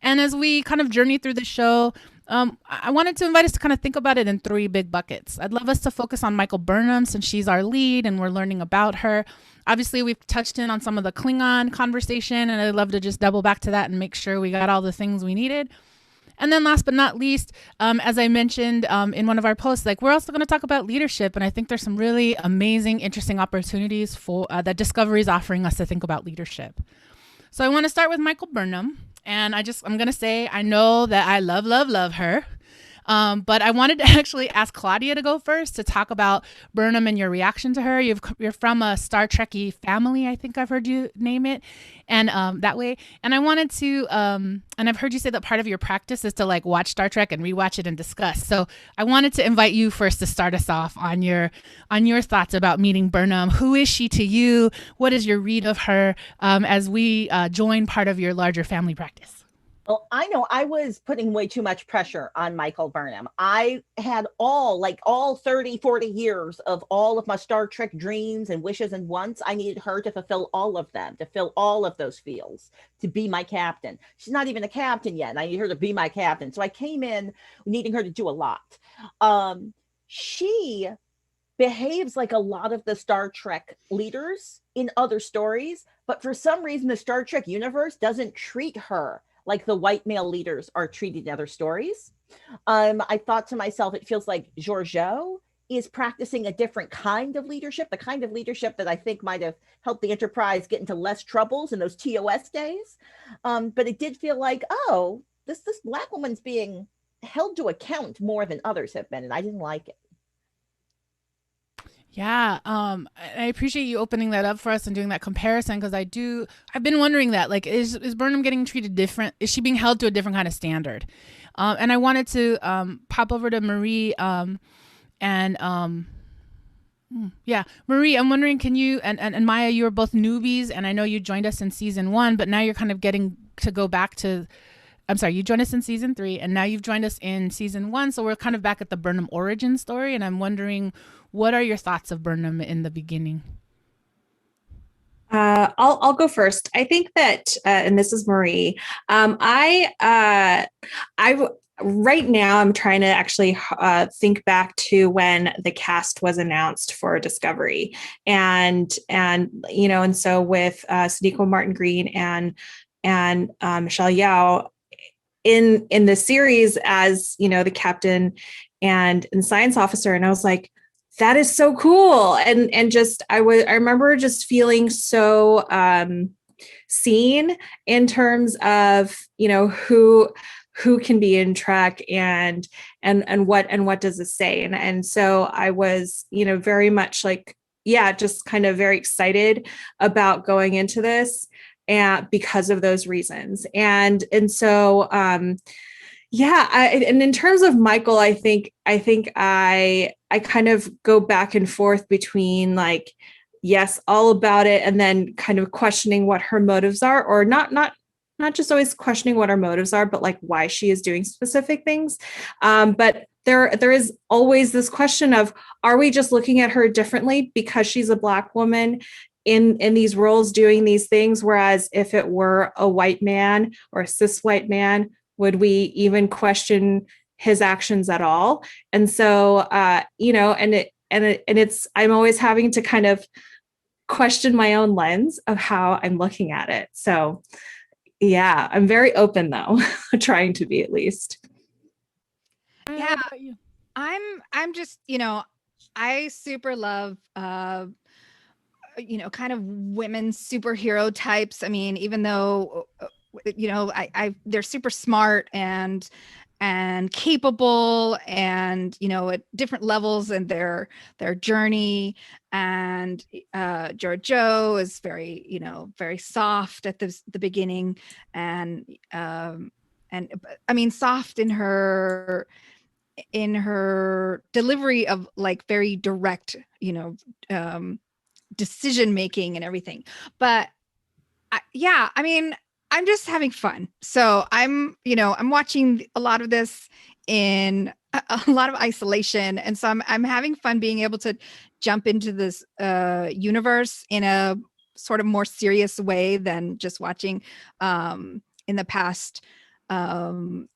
And as we kind of journey through the show, I wanted to invite us to kind of think about it in 3 big buckets. I'd love us to focus on Michael Burnham since she's our lead and we're learning about her. Obviously, we've touched in on some of the Klingon conversation, and I'd love to just double back to that and make sure we got all the things we needed. And then last but not least, as I mentioned in one of our posts, like we're also going to talk about leadership. And I think there's some really amazing, interesting opportunities for that Discovery is offering us to think about leadership. So I want to start with Michael Burnham. And I'm going to say, I know that I love her. But I wanted to actually ask Claudia to go first to talk about Burnham and your reaction to her. You're from a Star Trek-y family, I think I've heard you name it, and that way. And I wanted to, and I've heard you say that part of your practice is to like watch Star Trek and rewatch it and discuss. So I wanted to invite you first to start us off on your thoughts about meeting Burnham. Who is she to you? What is your read of her as we join part of your larger family practice? Well, I know I was putting way too much pressure on Michael Burnham. I had all 30, 40 years of all of my Star Trek dreams and wishes and wants. I needed her to fulfill all of them, to fill all of those fields, to be my captain. She's not even a captain yet, and I need her to be my captain. So I came in needing her to do a lot. She behaves like a lot of the Star Trek leaders in other stories, but for some reason the Star Trek universe doesn't treat her like the white male leaders are treated in other stories. I thought to myself, it feels like Georgiou is practicing a different kind of leadership, the kind of leadership that I think might have helped the Enterprise get into less troubles in those TOS days. But it did feel like, oh, this Black woman's being held to account more than others have been, and I didn't like it. Yeah, I appreciate you opening that up for us and doing that comparison, because I've been wondering that, like, is Burnham getting treated different? Is she being held to a different kind of standard? And I wanted to pop over to Marie, Marie, I'm wondering, can you, and Maya, you were both newbies, and I know you joined us in season 1, but now you're kind of getting to go back to, I'm sorry, you joined us in season 3, and now you've joined us in season 1, so we're kind of back at the Burnham origin story, and I'm wondering, what are your thoughts of Burnham in the beginning? I'll go first. I think that, and this is Marie. I right now I'm trying to actually think back to when the cast was announced for Discovery, and so with Sonequa Martin Green and Michelle Yeoh in the series as the captain and science officer, and I was like, that is so cool. And just, I remember just feeling so seen in terms of, who can be in Trek and what does it say? And so I was, very much like, just kind of very excited about going into this and because of those reasons. And so, and in terms of Michael, I think I kind of go back and forth between like, yes, all about it, and then kind of questioning what her motives are, or not just always questioning what her motives are, but like why she is doing specific things. But there is always this question of, are we just looking at her differently because she's a Black woman in these roles doing these things? Whereas if it were a white man or a cis white man, would we even question his actions at all? And so, it's, I'm always having to kind of question my own lens of how I'm looking at it. So I'm very open though, trying to be at least. Yeah, I'm just, I super love, kind of women superhero types. I mean, even though, they're super smart and capable, and at different levels in their journey. And Georgiou is very very soft at the beginning, and I mean soft in her delivery of like very direct decision making and everything. But I mean, I'm just having fun. So I'm watching a lot of this in a lot of isolation. And so I'm having fun being able to jump into this universe in a sort of more serious way than just watching in the past reruns,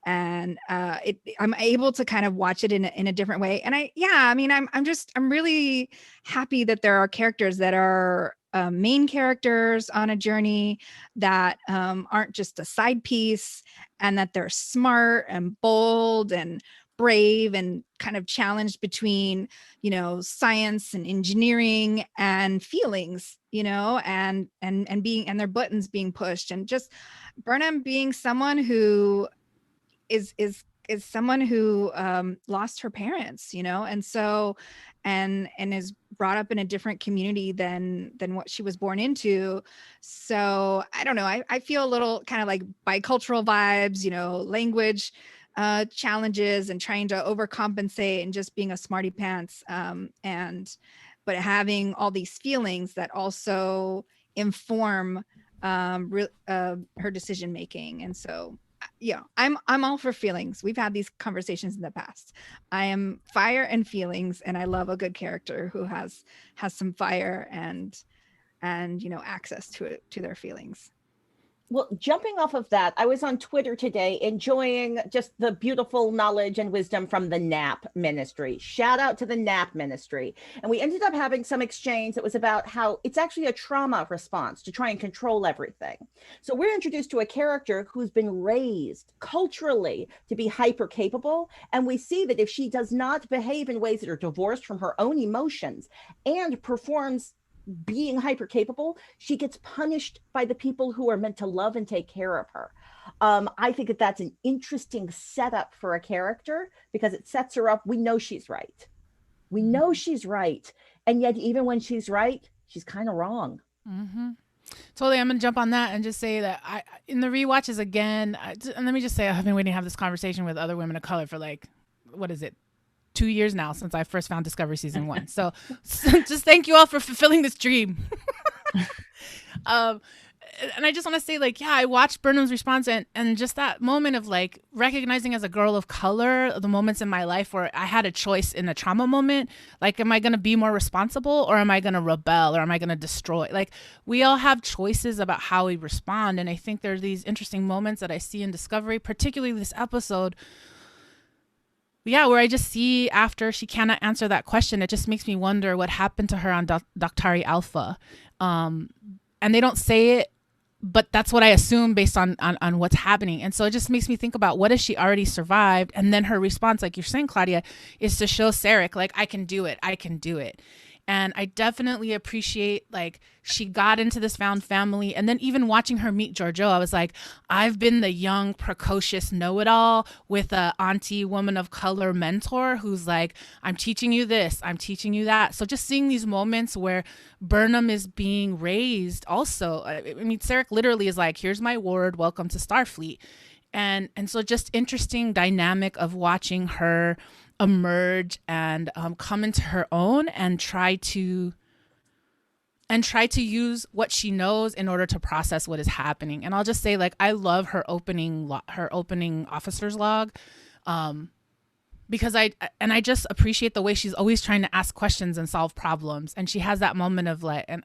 and I'm able to kind of watch it in a different way. And I'm really happy that there are characters that are main characters on a journey that aren't just a side piece, and that they're smart and bold and brave and kind of challenged between science and engineering and feelings, and their buttons being pushed, and just Burnham being someone who is someone who lost her parents, and so and is brought up in a different community than what she was born into. So I don't know, I feel a little kind of like bicultural vibes, language challenges and trying to overcompensate and just being a smarty pants, but having all these feelings that also inform her decision making. And so I'm all for feelings. We've had these conversations in the past. I am fire and feelings, and I love a good character who has some fire and access to their feelings. Well, jumping off of that, I was on Twitter today enjoying just the beautiful knowledge and wisdom from the NAP ministry. Shout out to the NAP ministry. And we ended up having some exchange that was about how it's actually a trauma response to try and control everything. So we're introduced to a character who's been raised culturally to be hyper capable. And we see that if she does not behave in ways that are divorced from her own emotions and performs being hyper capable, she gets punished by the people who are meant to love and take care of her. I think that that's an interesting setup for a character because it sets her up. We know she's right. We know she's right. And yet, even when she's right, she's kind of wrong. Mm-hmm. Totally. I'm going to jump on that and just say that in the rewatches again, and let me just say, I've been waiting to have this conversation with other women of color for like, what is it? 2 years now since I first found Discovery season 1. So just thank you all for fulfilling this dream. And I just want to say, like, yeah, I watched Burnham's response and just that moment of like recognizing as a girl of color, the moments in my life where I had a choice in a trauma moment. Like, am I going to be more responsible or am I going to rebel or am I going to destroy? Like, we all have choices about how we respond. And I think there's these interesting moments that I see in Discovery, particularly this episode. Yeah, where I just see after she cannot answer that question, it just makes me wonder what happened to her on Doctari Alpha. And they don't say it, but that's what I assume based on what's happening. And so it just makes me think about what if she already survived? And then her response, like you're saying, Claudia, is to show Sarek, like, I can do it. I can do it. And I definitely appreciate, like, she got into this found family. And then even watching her meet Georgiou, I was like, I've been the young, precocious know-it-all with a auntie woman of color mentor who's like, I'm teaching you this, I'm teaching you that. So just seeing these moments where Burnham is being raised also. I mean, Sarek literally is like, here's my ward, welcome to Starfleet. And so just interesting dynamic of watching her emerge and come into her own and try to use what she knows in order to process what is happening. And I'll just say, like, I love her opening officer's log, because I just appreciate the way she's always trying to ask questions and solve problems. And she has that moment of like, and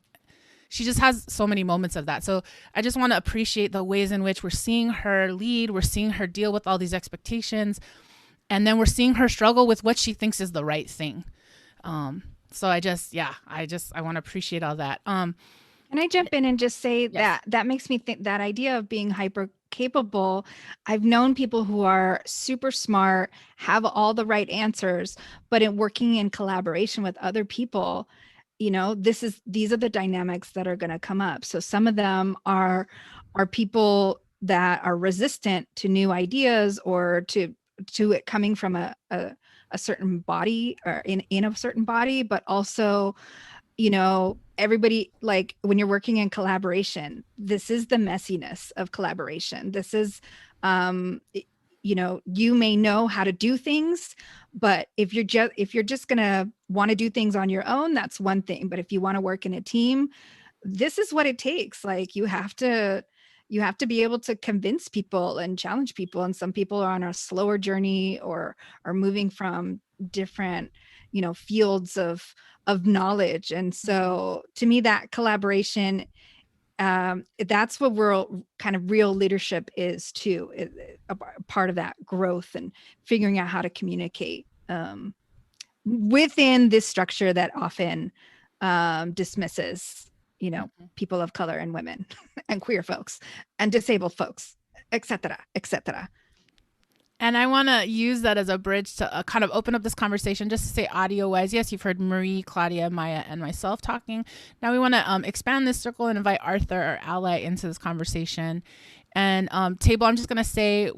she just has so many moments of that. So I just want to appreciate the ways in which we're seeing her lead, we're seeing her deal with all these expectations. And then we're seeing her struggle with what she thinks is the right thing. So I want to appreciate all that. Can I jump in and just say Yes. that makes me think that idea of being hyper capable. I've known people who are super smart, have all the right answers, but in working in collaboration with other people, you know, these are the dynamics that are going to come up. So some of them are people that are resistant to new ideas or to it coming from a certain body or in a certain body, but also, you know, everybody, like when you're working in collaboration, this is the messiness of collaboration. This is, you know, you may know how to do things, but if you're just gonna want to do things on your own, that's one thing. But if you want to work in a team, this is what it takes. Like you have to be able to convince people and challenge people. And some people are on a slower journey or are moving from different, you know, fields of knowledge. And so to me, that collaboration, that's what real leadership is too, a part of that growth and figuring out how to communicate within this structure that often dismisses, you know, people of color and women and queer folks and disabled folks, etc., etc. And I want to use that as a bridge to kind of open up this conversation, just to say audio-wise, yes, you've heard Marie, Claudia, Maya, and myself talking. Now we want to expand this circle and invite Arthur, our ally, into this conversation. And Table, I'm just going to say,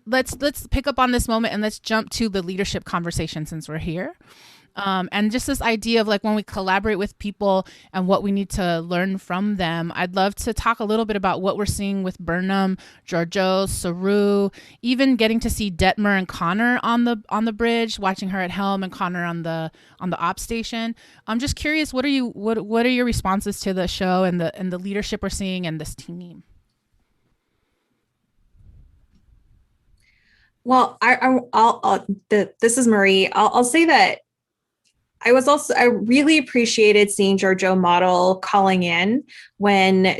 let's pick up on this moment and let's jump to the leadership conversation since we're here. And just this idea of like when we collaborate with people and what we need to learn from them. I'd love to talk a little bit about what we're seeing with Burnham, Georgiou, Saru, even getting to see Detmer and Connor on the bridge, watching her at helm and Connor on the op station. I'm just curious, what are your responses to the show and the leadership we're seeing and this team? Well, this is Marie. I'll say that I really appreciated seeing Georgiou Model calling in when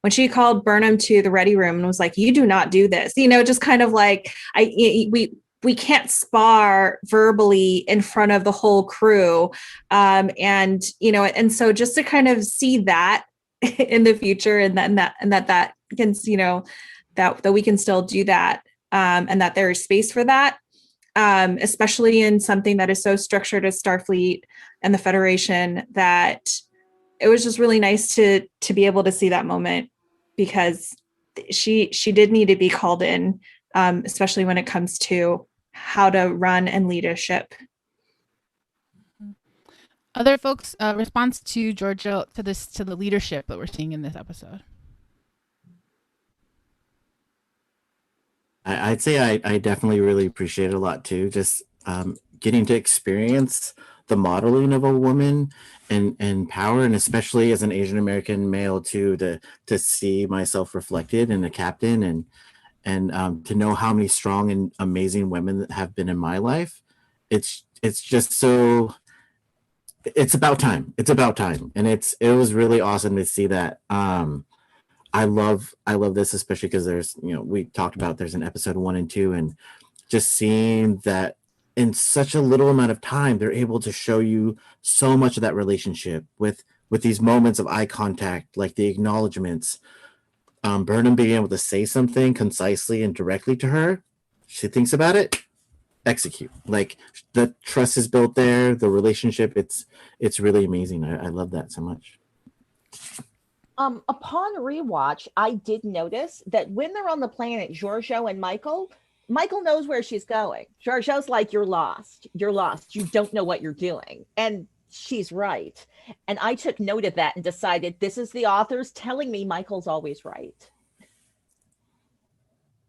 when she called Burnham to the ready room and was like, you do not do this, just kind of like, we can't spar verbally in front of the whole crew. And so just to kind of see that in the future, and that can, that we can still do that, and that there is space for that, especially in something that is so structured as Starfleet and the Federation, that it was just really nice to be able to see that moment, because she did need to be called in, especially when it comes to how to run and lead a ship. Other folks' response to Georgia to the leadership that we're seeing in this episode. I'd say I definitely really appreciate it a lot too. Just getting to experience the modeling of a woman and power, and especially as an Asian American male too, to see myself reflected in a captain, and to know how many strong and amazing women that have been in my life. It's just so. It's about time. And it was really awesome to see that. I love this, especially because there's, we talked about there's an episode 1 and 2, and just seeing that in such a little amount of time, they're able to show you so much of that relationship with these moments of eye contact, like the acknowledgements. Burnham being able to say something concisely and directly to her. She thinks about it, execute. Like, the trust is built there, the relationship, it's really amazing. I love that so much. Upon rewatch, I did notice that when they're on the planet, Giorgio and Michael knows where she's going. Giorgio's like, you're lost, you don't know what you're doing, and she's right. And I took note of that and decided this is the authors telling me Michael's always right.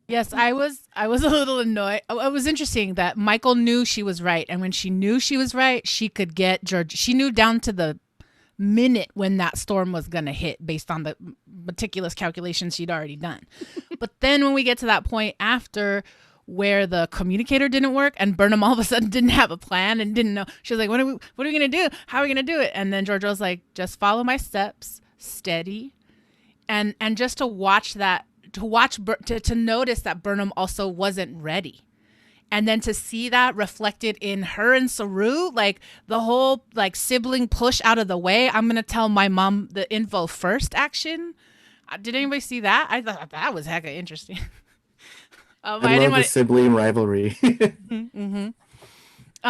Yes, I was a little annoyed. It was interesting that Michael knew she was right, and when she knew she was right, she could get George. She knew down to the minute when that storm was going to hit based on the meticulous calculations she'd already done. But then when we get to that point after where the communicator didn't work and Burnham all of a sudden didn't have a plan and didn't know, she was like, what are we going to do? How are we going to do it? And then Giorgio's like, just follow my steps, steady. And just to watch that, to notice that Burnham also wasn't ready. And then to see that reflected in her and Saru, like the whole like sibling push out of the way. I'm going to tell my mom the info first action. Did anybody see that? I thought that was hecka interesting. I love the sibling rivalry. Mm-hmm.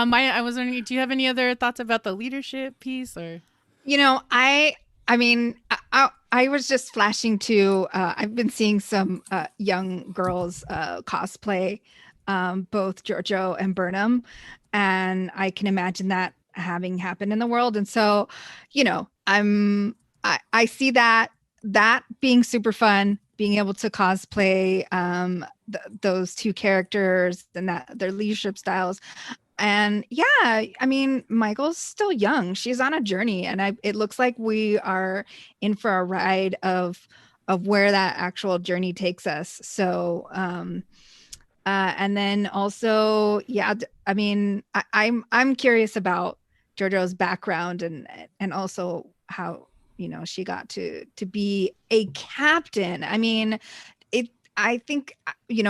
Maya, I was wondering, do you have any other thoughts about the leadership piece? Or, I mean, I was just flashing to, I've been seeing some young girls cosplay both Giorgio and Burnham, and I can imagine that having happened in the world. And so, I see that being super fun, being able to cosplay those two characters and that their leadership styles. And yeah, I mean, Michael's still young. She's on a journey, and it looks like we are in for a ride of where that actual journey takes us. So, and then also, yeah, I mean, I'm curious about Giorgio's background and also how she got to be a captain. I mean, I think,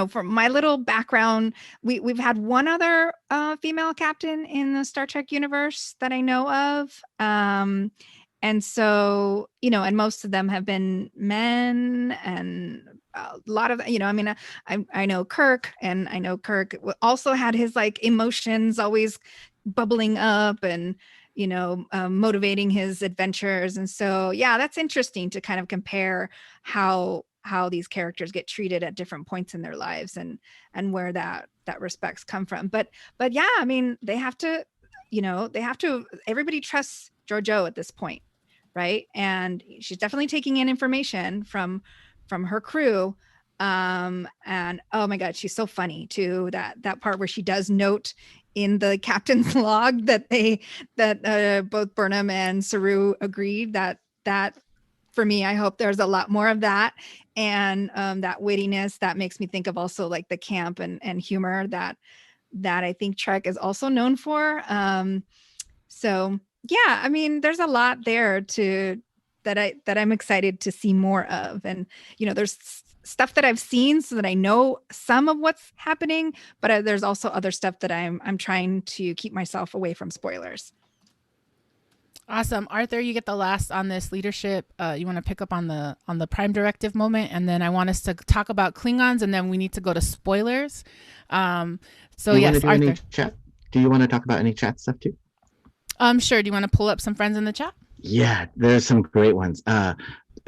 from my little background, we've had one other female captain in the Star Trek universe that I know of. And so, and most of them have been men, and a lot of, I mean, I know Kirk, and I know Kirk also had his like emotions always bubbling up and, motivating his adventures. And so, yeah, that's interesting to kind of compare how these characters get treated at different points in their lives and where that respects come from. But yeah, I mean, they have to, everybody trusts Giorgio at this point, right? And she's definitely taking in information from her crew. And oh my God, she's so funny too. That part where she does note in the captain's log that both Burnham and Saru agreed that for me, I hope there's a lot more of that, and that wittiness that makes me think of also like the camp and humor that I think Trek is also known for. So yeah, I mean, there's a lot there to that I'm excited to see more of. And there's stuff that I've seen so that I know some of what's happening, but there's also other stuff that I'm trying to keep myself away from spoilers. Awesome. Arthur, you get the last on this leadership. You want to pick up on the Prime Directive moment, and then I want us to talk about Klingons, and then we need to go to spoilers. Yes, Arthur. Chat? Do you want to talk about any chat stuff too? Sure. Do you want to pull up some friends in the chat? Yeah, there's some great ones. And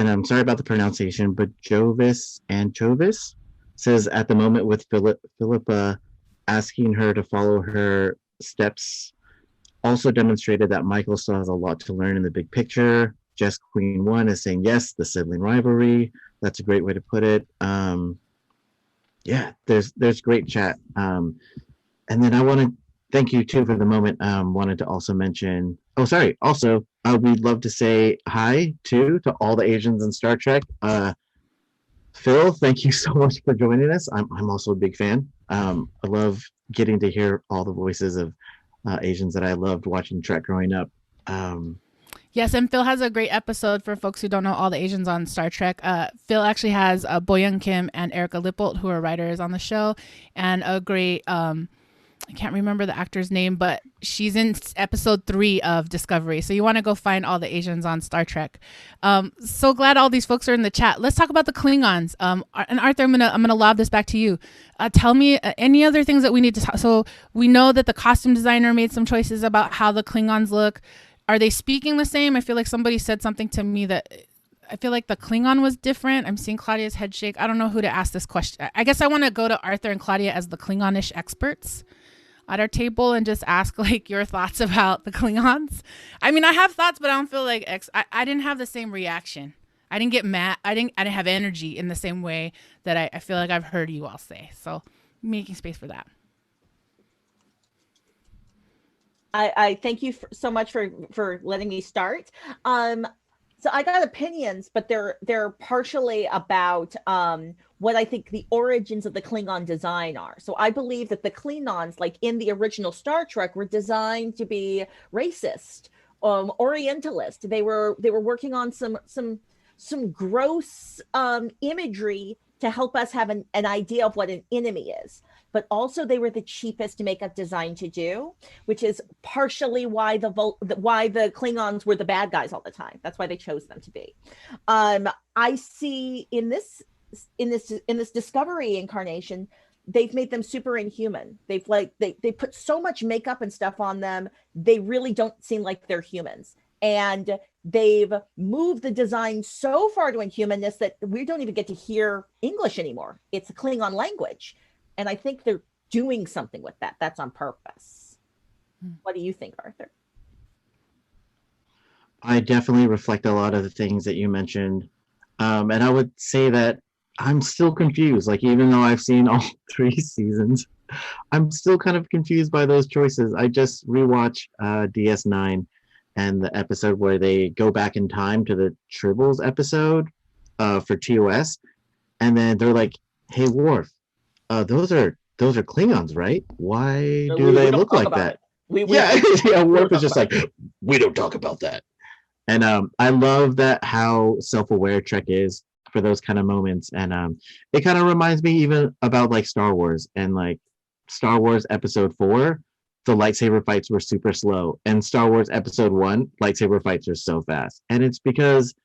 I'm sorry about the pronunciation, but Jovis Anchovis says at the moment with Philippa asking her to follow her steps also demonstrated that Michael still has a lot to learn in the big picture. Jess Queen 1 is saying, yes, the sibling rivalry. That's a great way to put it. Yeah, there's great chat. And then I want to thank you too for the moment. Wanted to also mention, also, we'd love to say hi to all the Asians in Star Trek. Phil, thank you so much for joining us. I'm also a big fan. I love getting to hear all the voices of Asians that I loved watching Trek growing up. Yes, and Phil has a great episode for folks who don't know all the Asians on Star Trek. Phil actually has Boyoung Kim and Erica Lippold, who are writers on the show, and a great, I can't remember the actor's name, but she's in episode 3 of Discovery. So you want to go find all the Asians on Star Trek. So glad all these folks are in the chat. Let's talk about the Klingons. And Arthur, I'm gonna lob this back to you. Tell me any other things that we need to talk. So we know that the costume designer made some choices about how the Klingons look. Are they speaking the same? I feel like somebody said something to me that I feel like the Klingon was different. I'm seeing Claudia's head shake. I don't know who to ask this question. I guess I want to go to Arthur and Claudia as the Klingonish experts at our table and just ask like your thoughts about the Klingons. I mean, I have thoughts, but I don't feel like I didn't have the same reaction. I didn't get mad. I didn't have energy in the same way that I feel like I've heard you all say. So making space for that. I thank you so much for letting me start. So I got opinions, but they're partially about what I think the origins of the Klingon design are. So I believe that the Klingons, like in the original Star Trek, were designed to be racist, Orientalist. They were working on some gross imagery to help us have an idea of what an enemy is. But also they were the cheapest makeup design to do, which is partially why the Klingons were the bad guys all the time. That's why they chose them to be. I see in this Discovery incarnation, they've made them super inhuman. They put so much makeup and stuff on them. They really don't seem like they're humans. And they've moved the design so far to inhumanness that we don't even get to hear English anymore. It's a Klingon language. And I think they're doing something with that. That's on purpose. What do you think, Arthur? I definitely reflect a lot of the things that you mentioned. And I would say that I'm still confused. Like, even though I've seen all 3 seasons, I'm still kind of confused by those choices. I just rewatched DS9 and the episode where they go back in time to the Tribbles episode for TOS. And then they're like, hey, Worf, those are Klingons, right? Why do they look like that? Worf is just like, we don't talk about that. And I love that how self-aware Trek is for those kind of moments. And it kind of reminds me even about like Star Wars and like Star Wars Episode 4. The lightsaber fights were super slow, and Star Wars Episode 1 lightsaber fights are so fast. And it's because,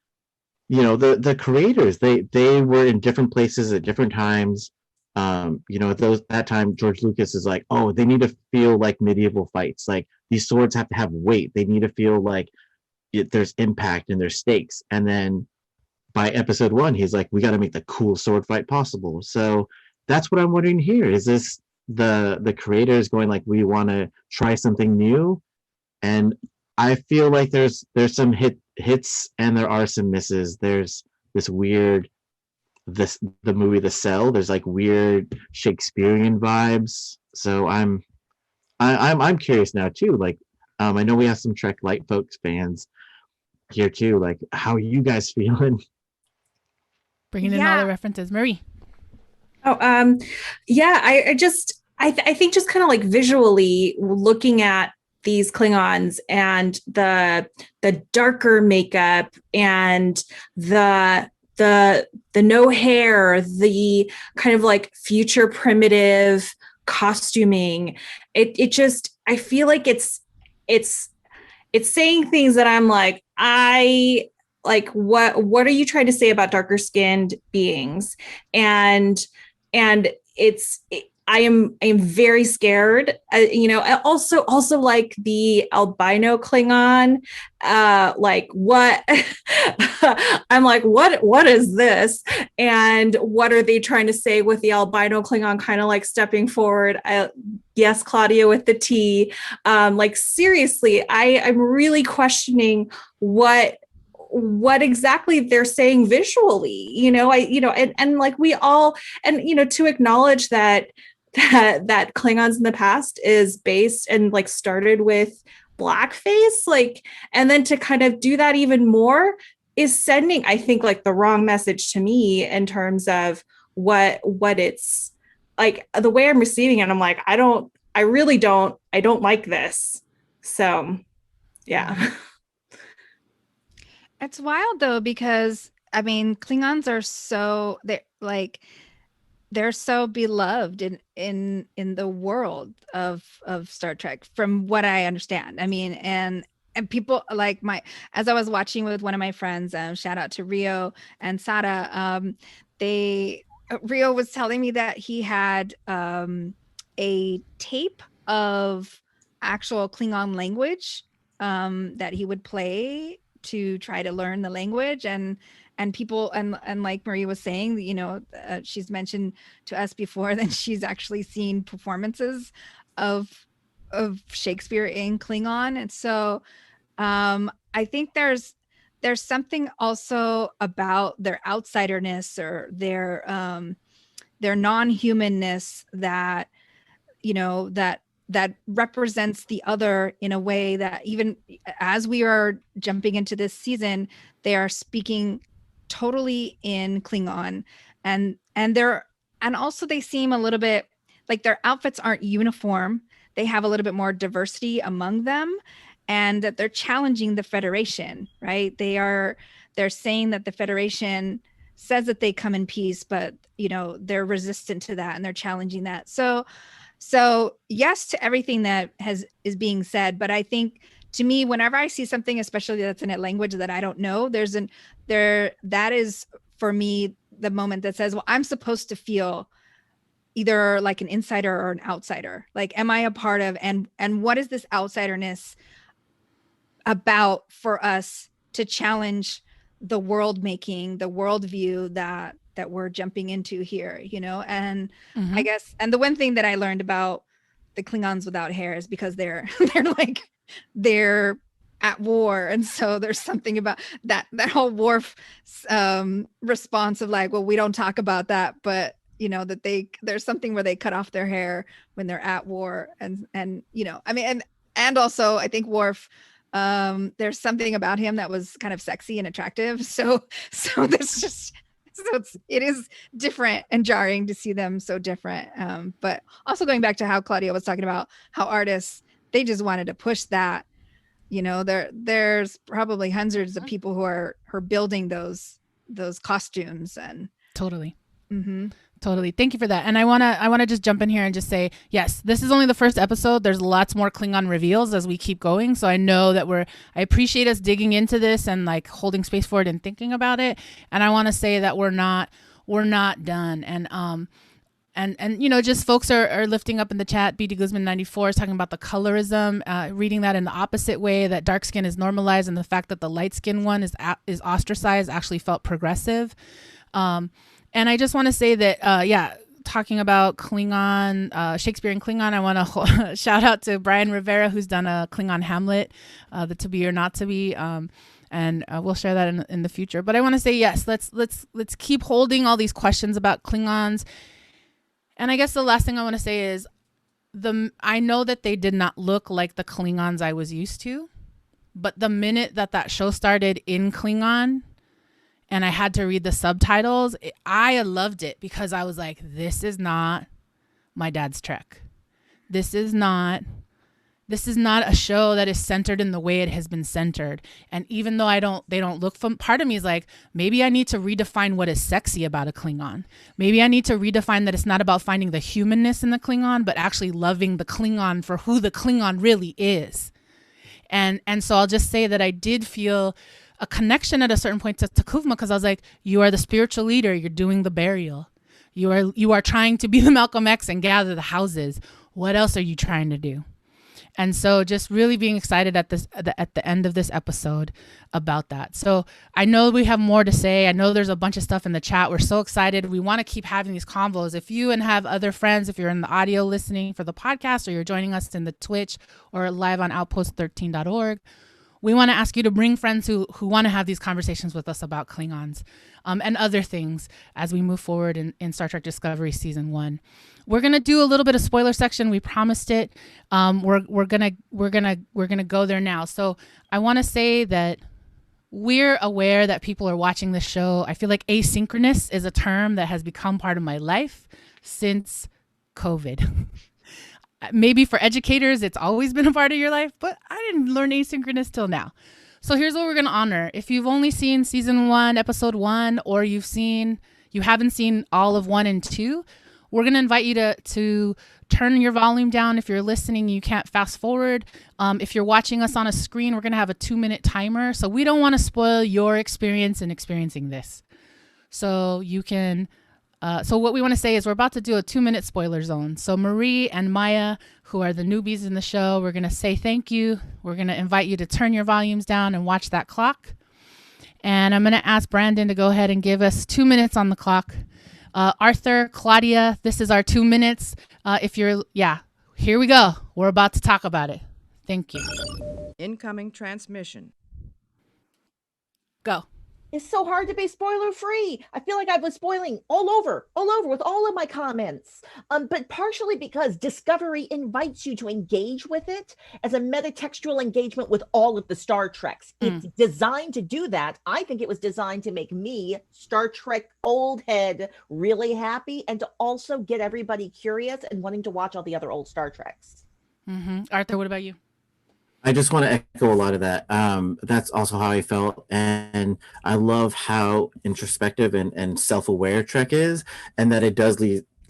the creators, they were in different places at different times. At that time, George Lucas is like, oh, they need to feel like medieval fights. Like, these swords have to have weight. They need to feel like there's impact and there's stakes. And then by Episode 1, he's like, we got to make the cool sword fight possible. So that's what I'm wondering here. Is this the creators going like, we want to try something new? And I feel like there's some hits and there are some misses. There's this weird, the movie The Cell, there's like weird Shakespearean vibes. So I'm curious now too. Like, I know we have some Trek Light folks fans here too. Like, how are you guys feeling? Bringing in all the references, Marie. I think just kind of like visually looking at these Klingons and the darker makeup and the no hair, the kind of like future primitive costuming, it just, I feel like it's saying things that I'm like, what are you trying to say about darker skinned beings? And I am very scared, also like the albino Klingon, like what, I'm like, what is this? And what are they trying to say with the albino Klingon kind of like stepping forward? Yes, Claudia with the T. Like seriously, I'm really questioning what exactly they're saying visually, and like we all, and to acknowledge that Klingons in the past is based and like started with blackface, like, and then to kind of do that even more is sending, I think, like the wrong message to me in terms of what it's like, the way I'm receiving it. I'm like, I don't like this. So yeah. It's wild though, because I mean, Klingons are they're so beloved in the world of Star Trek, from what I understand. I mean, and people like as I was watching with one of my friends, shout out to Rio and Sara, Rio was telling me that he had a tape of actual Klingon language that he would play to try to learn the language, and people, and like Marie was saying, she's mentioned to us before that she's actually seen performances of Shakespeare in Klingon. And so I think there's something also about their outsiderness or their non-humanness that represents the other in a way that, even as we are jumping into this season, they are speaking totally in Klingon, and also they seem a little bit like their outfits aren't uniform. They have a little bit more diversity among them, and that they're challenging the Federation, right? They're saying that the Federation says that they come in peace, but they're resistant to that, and they're challenging that. So yes to everything that is being said, but I think, to me, whenever I see something, especially that's in a language that I don't know, that is for me the moment that says, well, I'm supposed to feel either like an insider or an outsider. Like, am I a part of, and what is this outsiderness about for us to challenge the world making, the worldview that we're jumping into here, and I guess, and the one thing that I learned about the Klingons without hair is because they're at war, and so there's something about that whole Worf response of like, well, we don't talk about that, but that there's something where they cut off their hair when they're at war, and I mean, and also I think Worf, there's something about him that was kind of sexy and attractive, so this just, so it is different and jarring to see them so different. But also going back to how Claudia was talking about how artists, they just wanted to push that, there's probably hundreds of people who are building those costumes, and totally. Totally. Thank you for that. And I want to just jump in here and just say, yes, this is only the first episode. There's lots more Klingon reveals as we keep going. So I know that I appreciate us digging into this and like holding space for it and thinking about it. And I want to say that we're not done. And just folks are lifting up in the chat. BD Guzman 94 is talking about the colorism, reading that in the opposite way, that dark skin is normalized, and the fact that the light skin one is ostracized actually felt progressive. And I just want to say that, talking about Klingon, Shakespeare and Klingon, I want to shout out to Brian Rivera, who's done a Klingon Hamlet, the To Be or Not to Be, and we'll share that in the future. But I want to say, yes, let's keep holding all these questions about Klingons. And I guess the last thing I want to say is, I know that they did not look like the Klingons I was used to, but the minute that show started in Klingon, and I had to read the subtitles, I loved it, because I was like, this is not my dad's Trek. This is not This is not a show that is centered in the way it has been centered. And even though they don't look from, part of me is like, maybe I need to redefine what is sexy about a Klingon. Maybe I need to redefine that it's not about finding the humanness in the Klingon, but actually loving the Klingon for who the Klingon really is. And so I'll just say that I did feel a connection at a certain point to Kuvma, because I was like, you are the spiritual leader. You're doing the burial. You are trying to be the Malcolm X and gather the houses. What else are you trying to do? And so just really being excited at the end of this episode about that. So I know we have more to say. I know there's a bunch of stuff in the chat. We're so excited. We want to keep having these convos. If you and have other friends, if you're in the audio listening for the podcast, or you're joining us in the Twitch or live on outpost13.org, we want to ask you to bring friends who want to have these conversations with us about Klingons and other things as we move forward in Star Trek Discovery Season 1. We're gonna do a little bit of spoiler section. We promised it. We're gonna go there now. So I want to say that we're aware that people are watching this show. I feel like asynchronous is a term that has become part of my life since COVID. Maybe for educators, it's always been a part of your life, but I didn't learn asynchronous till now. So here's what we're going to honor. If you've only seen season 1, episode 1, or you haven't seen all of 1 and 2, we're going to invite you to turn your volume down. If you're listening, you can't fast forward. If you're watching us on a screen, we're going to have a 2-minute timer. So we don't want to spoil your experience in experiencing this. So you can... So what we want to say is we're about to do a 2-minute spoiler zone. So Marie and Maya, who are the newbies in the show, we're going to say thank you. We're going to invite you to turn your volumes down and watch that clock. And I'm going to ask Brandon to go ahead and give us 2 minutes on the clock. Arthur, Claudia, this is our 2 minutes. Here we go. We're about to talk about it. Thank you. Incoming transmission. Go. It's so hard to be spoiler free. I feel like I was spoiling all over with all of my comments. But partially because Discovery invites you to engage with it as a metatextual engagement with all of the Star Treks. It's designed to do that. I think it was designed to make me, Star Trek old head, really happy, and to also get everybody curious and wanting to watch all the other old Star Treks. Mm-hmm. Arthur, what about you? I just want to echo a lot of that. That's also how I felt. And I love how introspective and self-aware Trek is, and that it does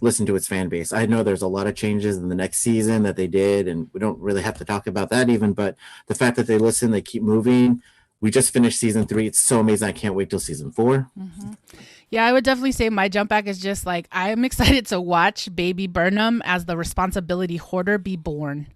listen to its fan base. I know there's a lot of changes in the next season that they did, and we don't really have to talk about that even, but the fact that they listen, they keep moving. We just finished season 3. It's so amazing. I can't wait till season 4. Mm-hmm. Yeah, I would definitely say my jump back is just like, I'm excited to watch baby Burnham as the responsibility hoarder be born.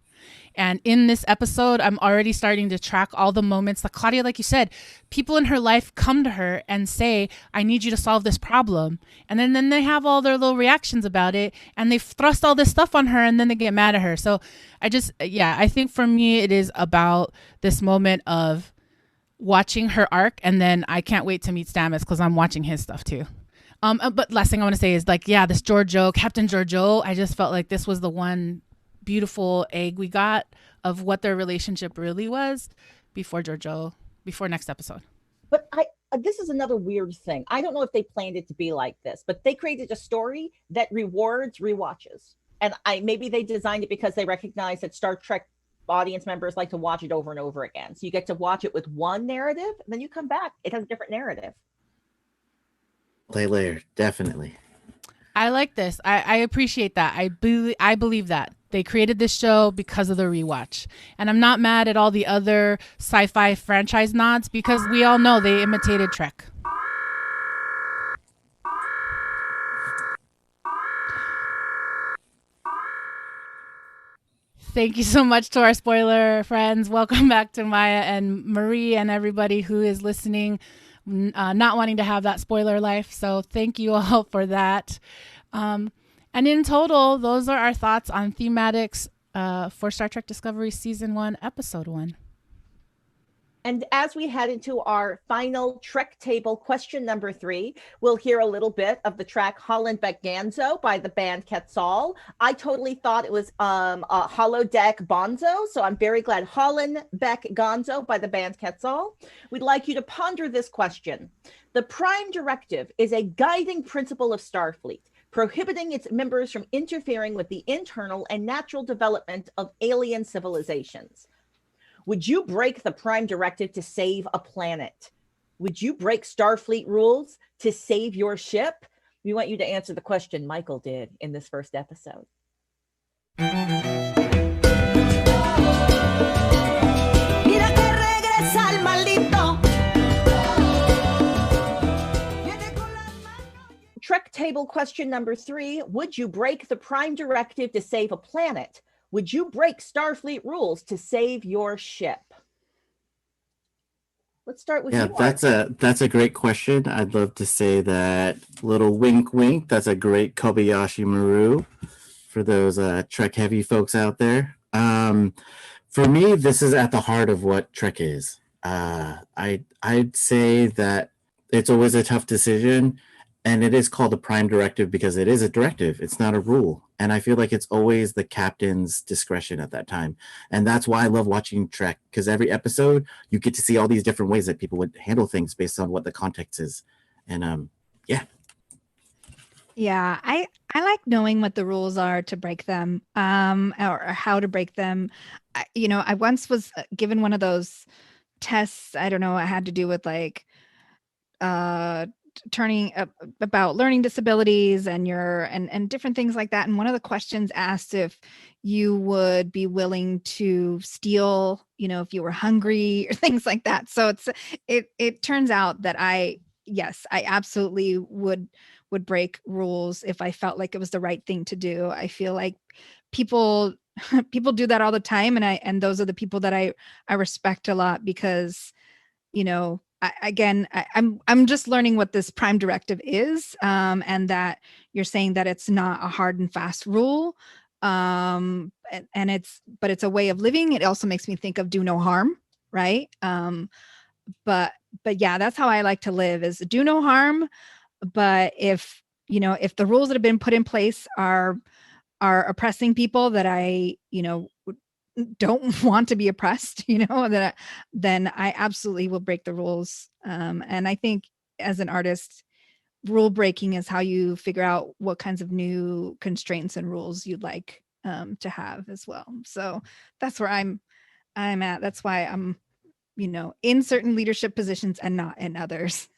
And in this episode, I'm already starting to track all the moments that Claudia, like you said, people in her life come to her and say, I need you to solve this problem. And then they have all their little reactions about it, and they thrust all this stuff on her, and then they get mad at her. So I think for me, it is about this moment of watching her arc, and then I can't wait to meet Stamets because I'm watching his stuff too. But last thing I want to say is this Giorgio, Captain Giorgio, I just felt like this was the one beautiful egg we got of what their relationship really was before next episode. But this is another weird thing. I don't know if they planned it to be like this, but they created a story that rewards rewatches. And maybe they designed it because they recognize that Star Trek audience members like to watch it over and over again. So you get to watch it with one narrative, and then you come back, it has a different narrative. Play layer, definitely. I like this. I appreciate that. I believe that. They created this show because of the rewatch. And I'm not mad at all the other sci-fi franchise nods because we all know they imitated Trek. Thank you so much to our spoiler friends. Welcome back to Maya and Marie and everybody who is listening, not wanting to have that spoiler life. So thank you all for that. And in total, those are our thoughts on Thematix for Star Trek Discovery Season 1, Episode 1. And as we head into our final Trek table question number 3, we'll hear a little bit of the track Hollenbeck Ganzo by the band Quetzal. I totally thought it was a holodeck bonzo, so I'm very glad. Hollenbeck Ganzo by the band Quetzal. We'd like you to ponder this question. The Prime Directive is a guiding principle of Starfleet. prohibiting its members from interfering with the internal and natural development of alien civilizations. Would you break the Prime Directive to save a planet? Would you break Starfleet rules to save your ship? We want you to answer the question Michael did in this first episode. Trek table question number 3. Would you break the Prime Directive to save a planet? Would you break Starfleet rules to save your ship? Let's start with you, Mark. That's a great question. I'd love to say that little wink wink. That's a great Kobayashi Maru for those Trek heavy folks out there. For me, this is at the heart of what Trek is. I'd say that it's always a tough decision, and it is called a Prime Directive because it is a directive. It's not a rule. And I feel like it's always the captain's discretion at that time. And that's why I love watching Trek, because every episode you get to see all these different ways that people would handle things based on what the context is. And yeah. Yeah, I like knowing what the rules are to break them, or how to break them. I once was given one of those tests. I don't know, it had to do with like turning about learning disabilities and and different things like that. And one of the questions asked if you would be willing to steal, if you were hungry or things like that. So it turns out that I absolutely would break rules if I felt like it was the right thing to do. I feel like people do that all the time. And those are the people that I respect a lot because, I'm just learning what this Prime Directive is, and that you're saying that it's not a hard and fast rule, and it's a way of living. It also makes me think of do no harm, right? But yeah, that's how I like to live: is do no harm. But if the rules that have been put in place are oppressing people that I don't want to be oppressed, then I absolutely will break the rules. And I think as an artist, rule breaking is how you figure out what kinds of new constraints and rules you'd like to have as well. So that's where I'm at. That's why I'm, in certain leadership positions and not in others.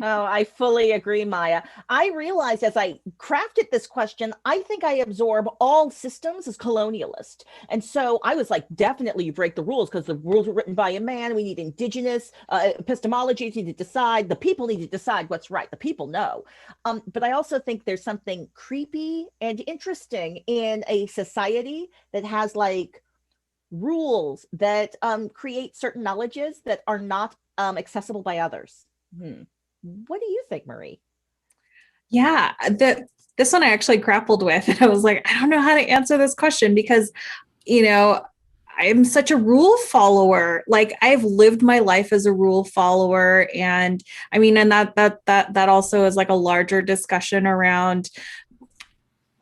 Oh, I fully agree, Maya. I realized as I crafted this question, I think I absorb all systems as colonialist. And so I was like, definitely you break the rules because the rules were written by a man. We need indigenous epistemologies need to decide. The people need to decide what's right. The people know. But I also think there's something creepy and interesting in a society that has like rules that create certain knowledges that are not accessible by others. What do you think, Marie? Yeah, this one I actually grappled with, and I was like, I don't know how to answer this question because, I'm such a rule follower. Like I've lived my life as a rule follower, and I mean, and that also is like a larger discussion around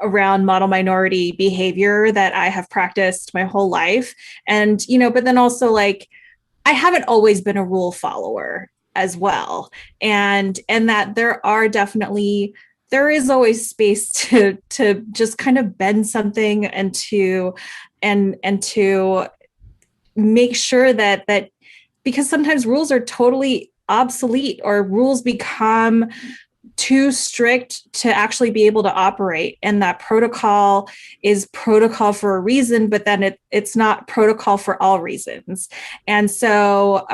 model minority behavior that I have practiced my whole life, and but then also like I haven't always been a rule follower as well, and that there is always space to just kind of bend something and to make sure that because sometimes rules are totally obsolete or rules become too strict to actually be able to operate, and that protocol is protocol for a reason, but then it's not protocol for all reasons. And so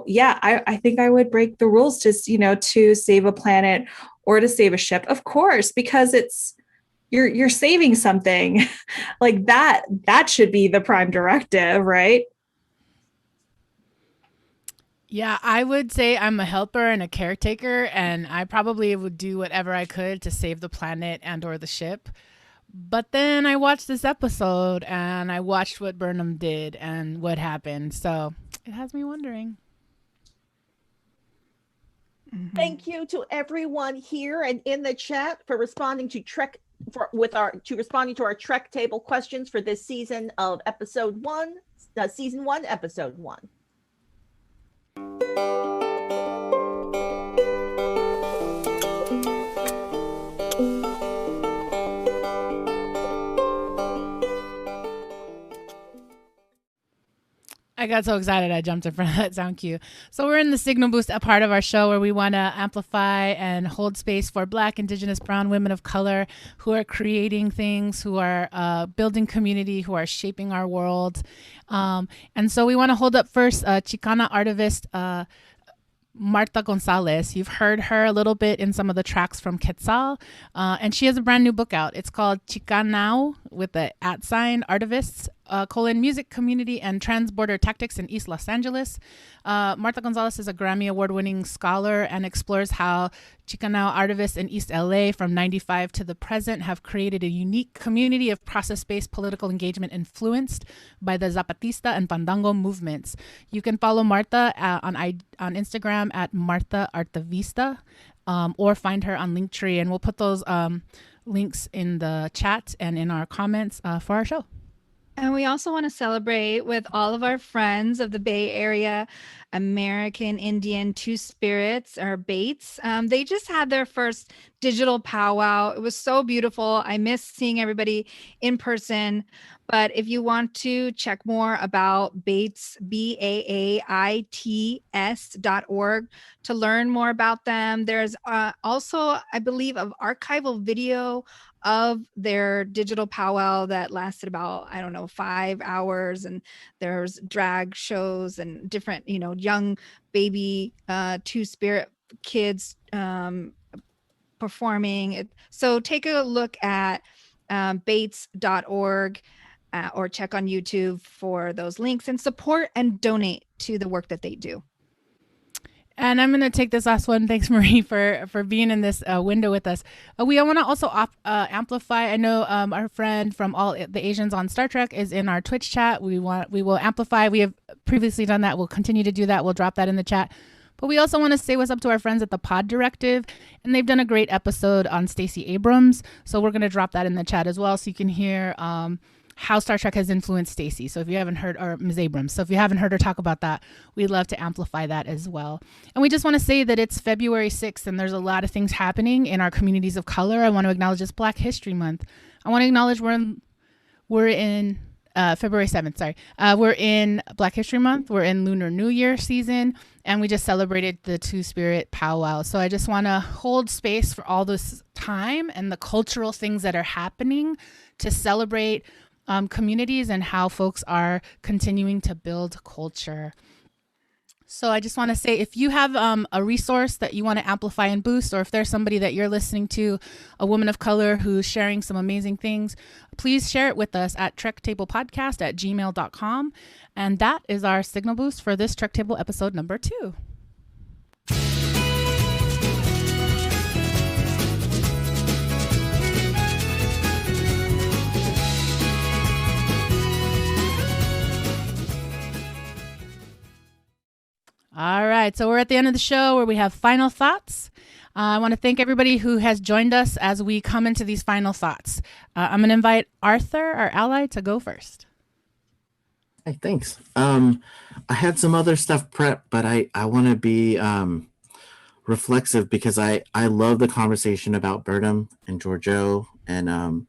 yeah, I think I would break the rules to save a planet or to save a ship, of course, because it's you're saving something like that should be the Prime Directive, right? Yeah, I would say I'm a helper and a caretaker, and I probably would do whatever I could to save the planet and or the ship. But then I watched this episode and I watched what Burnham did and what happened. So it has me wondering. Thank you to everyone here and in the chat for responding to responding to our Trek table questions for this season of season 1, episode 1. I got so excited I jumped in front of that sound cue. So we're in the Signal Boost, a part of our show where we want to amplify and hold space for Black, Indigenous, Brown women of color who are creating things, who are building community, who are shaping our world. And so we want to hold up first Chicana artivist Marta Gonzalez. You've heard her a little bit in some of the tracks from Quetzal, and she has a brand new book out. It's called Chicanao with the @ Artivists, Music Community and Transborder Tactics in East Los Angeles. Marta Gonzalez is a Grammy Award-winning scholar and explores how Chicanao artivists in East LA from 95 to the present have created a unique community of process-based political engagement influenced by the Zapatista and Fandango movements. You can follow Marta on Instagram at Marta Artivista, or find her on Linktree, and we'll put those links in the chat and in our comments for our show. And we also want to celebrate with all of our friends of the Bay Area, American Indian Two Spirits, or Bates. They just had their first digital powwow. It was so beautiful. I miss seeing everybody in person. But if you want to check more about Bates, BAAITS.org, to learn more about them, there's also, I believe, an archival video of their digital powwow that lasted about, 5 hours. And there's drag shows and different, young baby Two-Spirit kids performing it. So take a look at Bates.org. Or check on YouTube for those links, and support and donate to the work that they do. And I'm going to take this last one. Thanks, Marie, for being in this window with us. We want to also amplify. I know our friend from All the Asians on Star Trek is in our Twitch chat. We will amplify. We have previously done that. We'll continue to do that. We'll drop that in the chat. But we also want to say what's up to our friends at the Pod Directive. And they've done a great episode on Stacey Abrams. So we're going to drop that in the chat as well, so you can hear how Star Trek has influenced Stacey. So if you haven't heard, or Ms. Abrams, so if you haven't heard her talk about that, we'd love to amplify that as well. And we just want to say that it's February 6th and there's a lot of things happening in our communities of color. I want to acknowledge it's Black History Month. I want to acknowledge we're in February 7th, sorry. We're in Black History Month. We're in Lunar New Year season, and we just celebrated the Two-Spirit powwow. So I just want to hold space for all this time and the cultural things that are happening to celebrate communities and how folks are continuing to build culture. So I just want to say, if you have a resource that you want to amplify and boost, or if there's somebody that you're listening to, a woman of color who's sharing some amazing things, please share it with us at trektablepodcast@gmail.com. And that is our signal boost for this Trek Table episode number 2. All right, so we're at the end of the show where we have final thoughts. I want to thank everybody who has joined us as we come into these final thoughts. I'm going to invite Arthur, our ally, to go first. Hey, thanks. I had some other stuff prepped, but I want to be reflexive because I love the conversation about Burnham and Giorgio and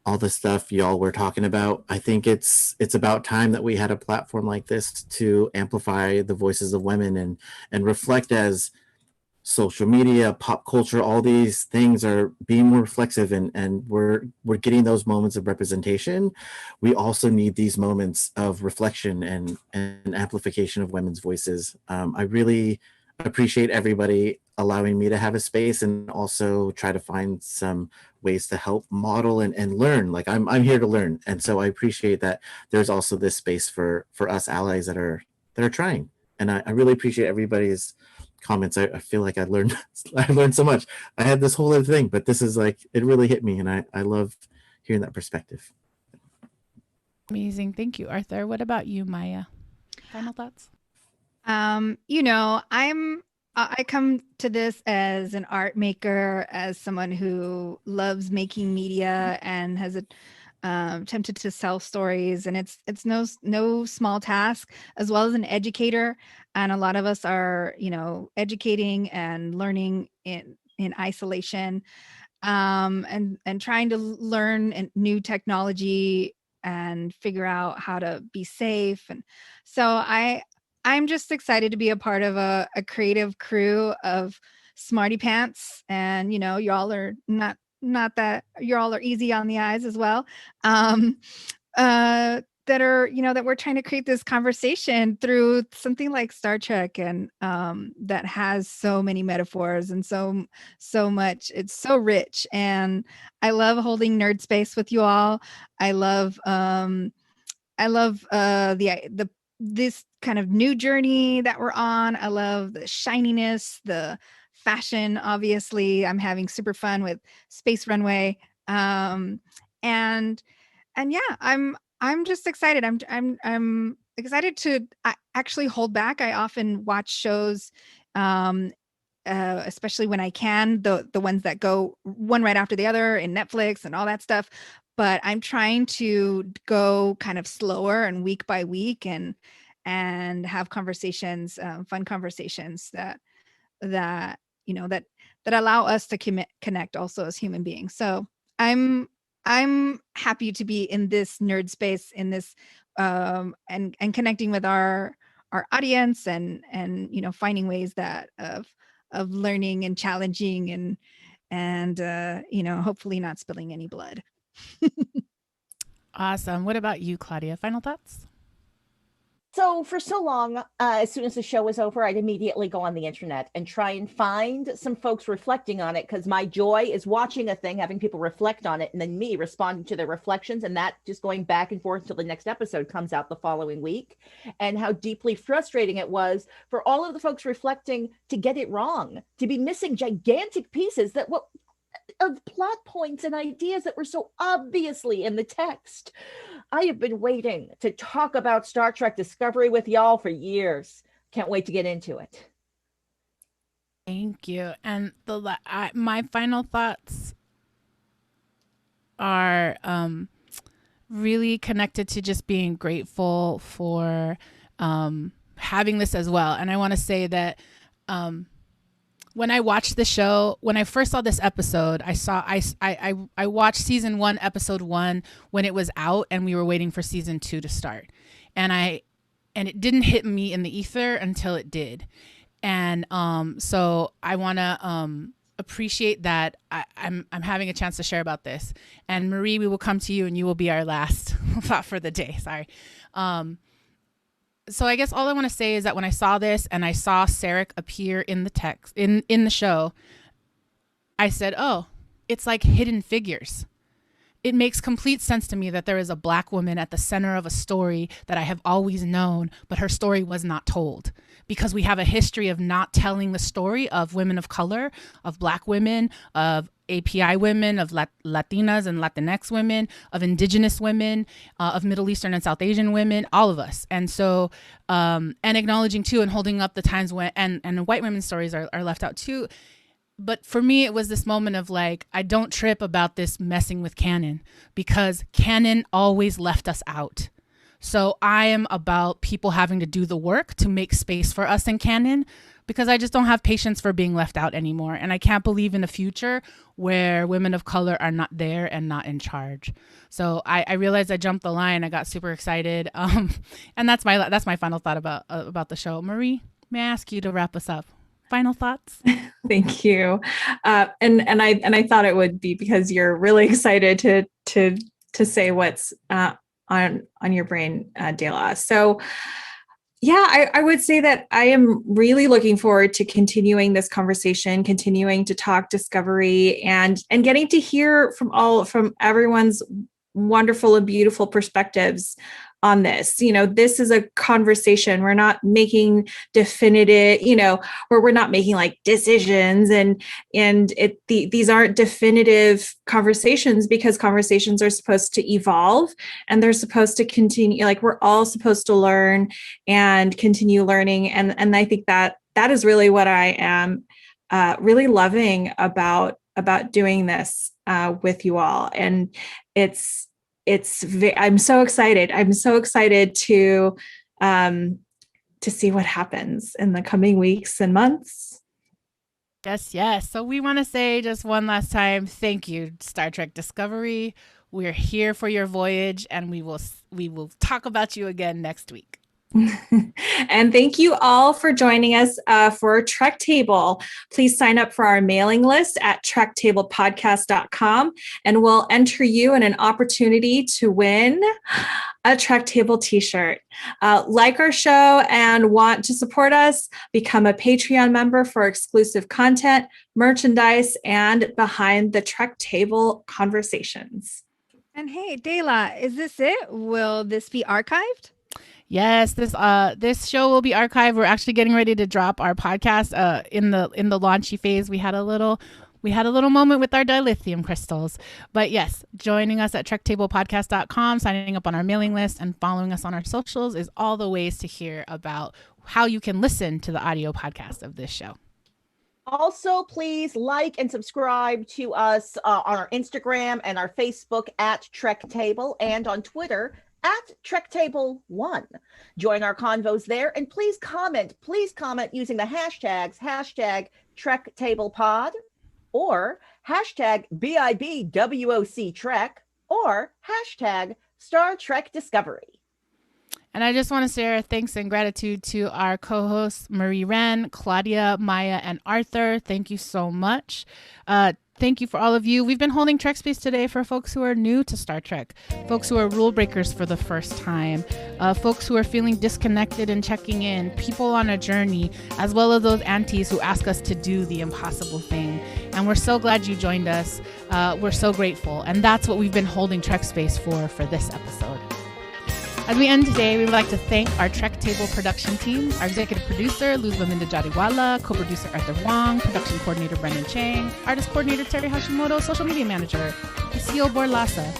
all the stuff y'all were talking about. I think it's about time that we had a platform like this to amplify the voices of women and reflect as social media, pop culture, all these things are being more reflexive and we're getting those moments of representation. We also need these moments of reflection and amplification of women's voices. I really appreciate everybody allowing me to have a space and also try to find some ways to help model and learn. Like I'm here to learn. And so I appreciate that there's also this space for us allies that are trying. And I really appreciate everybody's comments. I feel like I learned so much. I had this whole other thing, but this is like, it really hit me. And I love hearing that perspective. Amazing. Thank you, Arthur. What about you, Maya? Final thoughts? I come to this as an art maker, as someone who loves making media and has attempted to sell stories, and it's no small task, as well as an educator. And a lot of us are, educating and learning in isolation, and trying to learn new technology and figure out how to be safe. And so I'm just excited to be a part of a creative crew of smarty pants, and y'all are not that, y'all are easy on the eyes as well. That are, that we're trying to create this conversation through something like Star Trek, and that has so many metaphors and so much. It's so rich, and I love holding nerd space with you all. I love this kind of new journey that we're on. I love the shininess, the fashion. Obviously, I'm having super fun with Space Runway, and yeah, I'm just excited. I'm excited to actually hold back. I often watch shows, especially when I can, the ones that go one right after the other in Netflix and all that stuff. But I'm trying to go kind of slower and week by week, and have conversations, fun conversations that allow us to connect also as human beings. So I'm happy to be in this nerd space, in this and connecting with our audience, and finding ways that of learning and challenging, and hopefully not spilling any blood. Awesome. What about you, Claudia? Final thoughts? So for so long, as soon as the show was over, I'd immediately go on the internet and try and find some folks reflecting on it, because my joy is watching a thing, having people reflect on it, and then me responding to their reflections, and that just going back and forth until the next episode comes out the following week. And how deeply frustrating it was for all of the folks reflecting to get it wrong, to be missing gigantic pieces of plot points and ideas that were so obviously in the text. I have been waiting to talk about Star Trek Discovery with y'all for years. Can't wait to get into it. Thank you. And my final thoughts are really connected to just being grateful for having this as well. And I want to say that when I watched the show, when I first saw this episode, I watched season 1, episode 1 when it was out, and we were waiting for season 2 to start. And it didn't hit me in the ether until it did. And so I want to appreciate that I'm having a chance to share about this. And Marie, we will come to you, and you will be our last thought for the day. Sorry. So I guess all I want to say is that when I saw this and I saw Sarek appear in the text in the show, I said, oh, it's like Hidden Figures. It makes complete sense to me that there is a Black woman at the center of a story that I have always known, but her story was not told, because we have a history of not telling the story of women of color, of Black women, of API women, of Latinas and Latinx women, of Indigenous women, of Middle Eastern and South Asian women, all of us. And so, and acknowledging too, and holding up the times when, and white women's stories are left out too. But for me, it was this moment of like, I don't trip about this messing with canon, because canon always left us out. So I am about people having to do the work to make space for us in canon, because I just don't have patience for being left out anymore. And I can't believe in a future where women of color are not there and not in charge. So I realized I jumped the line. I got super excited. And that's my final thought about the show. Marie, may I ask you to wrap us up? Final thoughts? Thank you. And I thought it would be because you're really excited to say what's on your brain, Dela. So yeah, I would say that I am really looking forward to continuing this conversation, continuing to talk Discovery, and getting to hear from everyone's wonderful and beautiful perspectives on this. This is a conversation. We're not making definitive, where we're not making like decisions, and these aren't definitive conversations, because conversations are supposed to evolve, and they're supposed to continue. Like, we're all supposed to learn and continue learning. And I think that is really what I am really loving about doing this with you all. And I'm so excited. I'm so excited to see what happens in the coming weeks and months. Yes, yes. So we want to say just one last time, thank you, Star Trek Discovery. We're here for your voyage, and we will talk about you again next week. And thank you all for joining us for Trek Table. Please sign up for our mailing list at trektablepodcast.com, and we'll enter you in an opportunity to win a Trek Table t-shirt. Like our show and want to support us, become a Patreon member for exclusive content, merchandise, and behind the Trek Table conversations. And hey, Dela, is this it? Will this be archived? Yes, this show will be archived. We're actually getting ready to drop our podcast in the launchy phase. We had a little moment with our dilithium crystals. But yes, joining us at trektablepodcast.com, signing up on our mailing list, and following us on our socials is all the ways to hear about how you can listen to the audio podcast of this show. Also, please like and subscribe to us on our Instagram and our Facebook at Trek Table, and on Twitter at Trek Table 1. Join our convos there, and please comment using the hashtags hashtag Trek Table Pod, or hashtag BIBWOC Trek, or hashtag Star Trek Discovery. And I just want to share thanks and gratitude to our co-hosts, Marie-Reine, Claudia, Maya, and Arthur. Thank you so much. Thank you for all of you. We've been holding Trek Space today for folks who are new to Star Trek, folks who are rule breakers for the first time, folks who are feeling disconnected and checking in, people on a journey, as well as those aunties who ask us to do the impossible thing. And we're so glad you joined us. We're so grateful. And that's what we've been holding Trek Space for this episode. As we end today, we would like to thank our Trek Table production team, our executive producer, Luz Laminda Jadiwala, co-producer Arthur Wong, production coordinator Brendan Chang, artist coordinator Terry Hashimoto, social media manager Isil Borlasa.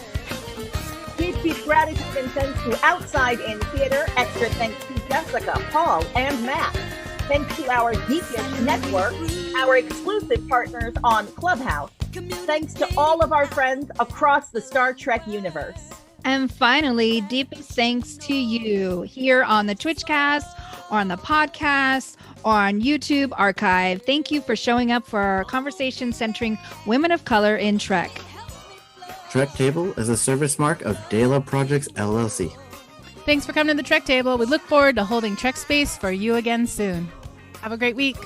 Huge gratitude and thanks to Outside In Theater. Extra thanks to Jessica, Paul, and Matt. Thanks to our Geekish Network, our exclusive partners on Clubhouse. Thanks to all of our friends across the Star Trek universe. And finally, deepest thanks to you here on the Twitchcast, or on the podcast, or on YouTube archive. Thank you for showing up for our conversation centering women of color in Trek. Trek Table is a service mark of Dela Projects LLC. Thanks for coming to the Trek Table. We look forward to holding Trek Space for you again soon. Have a great week.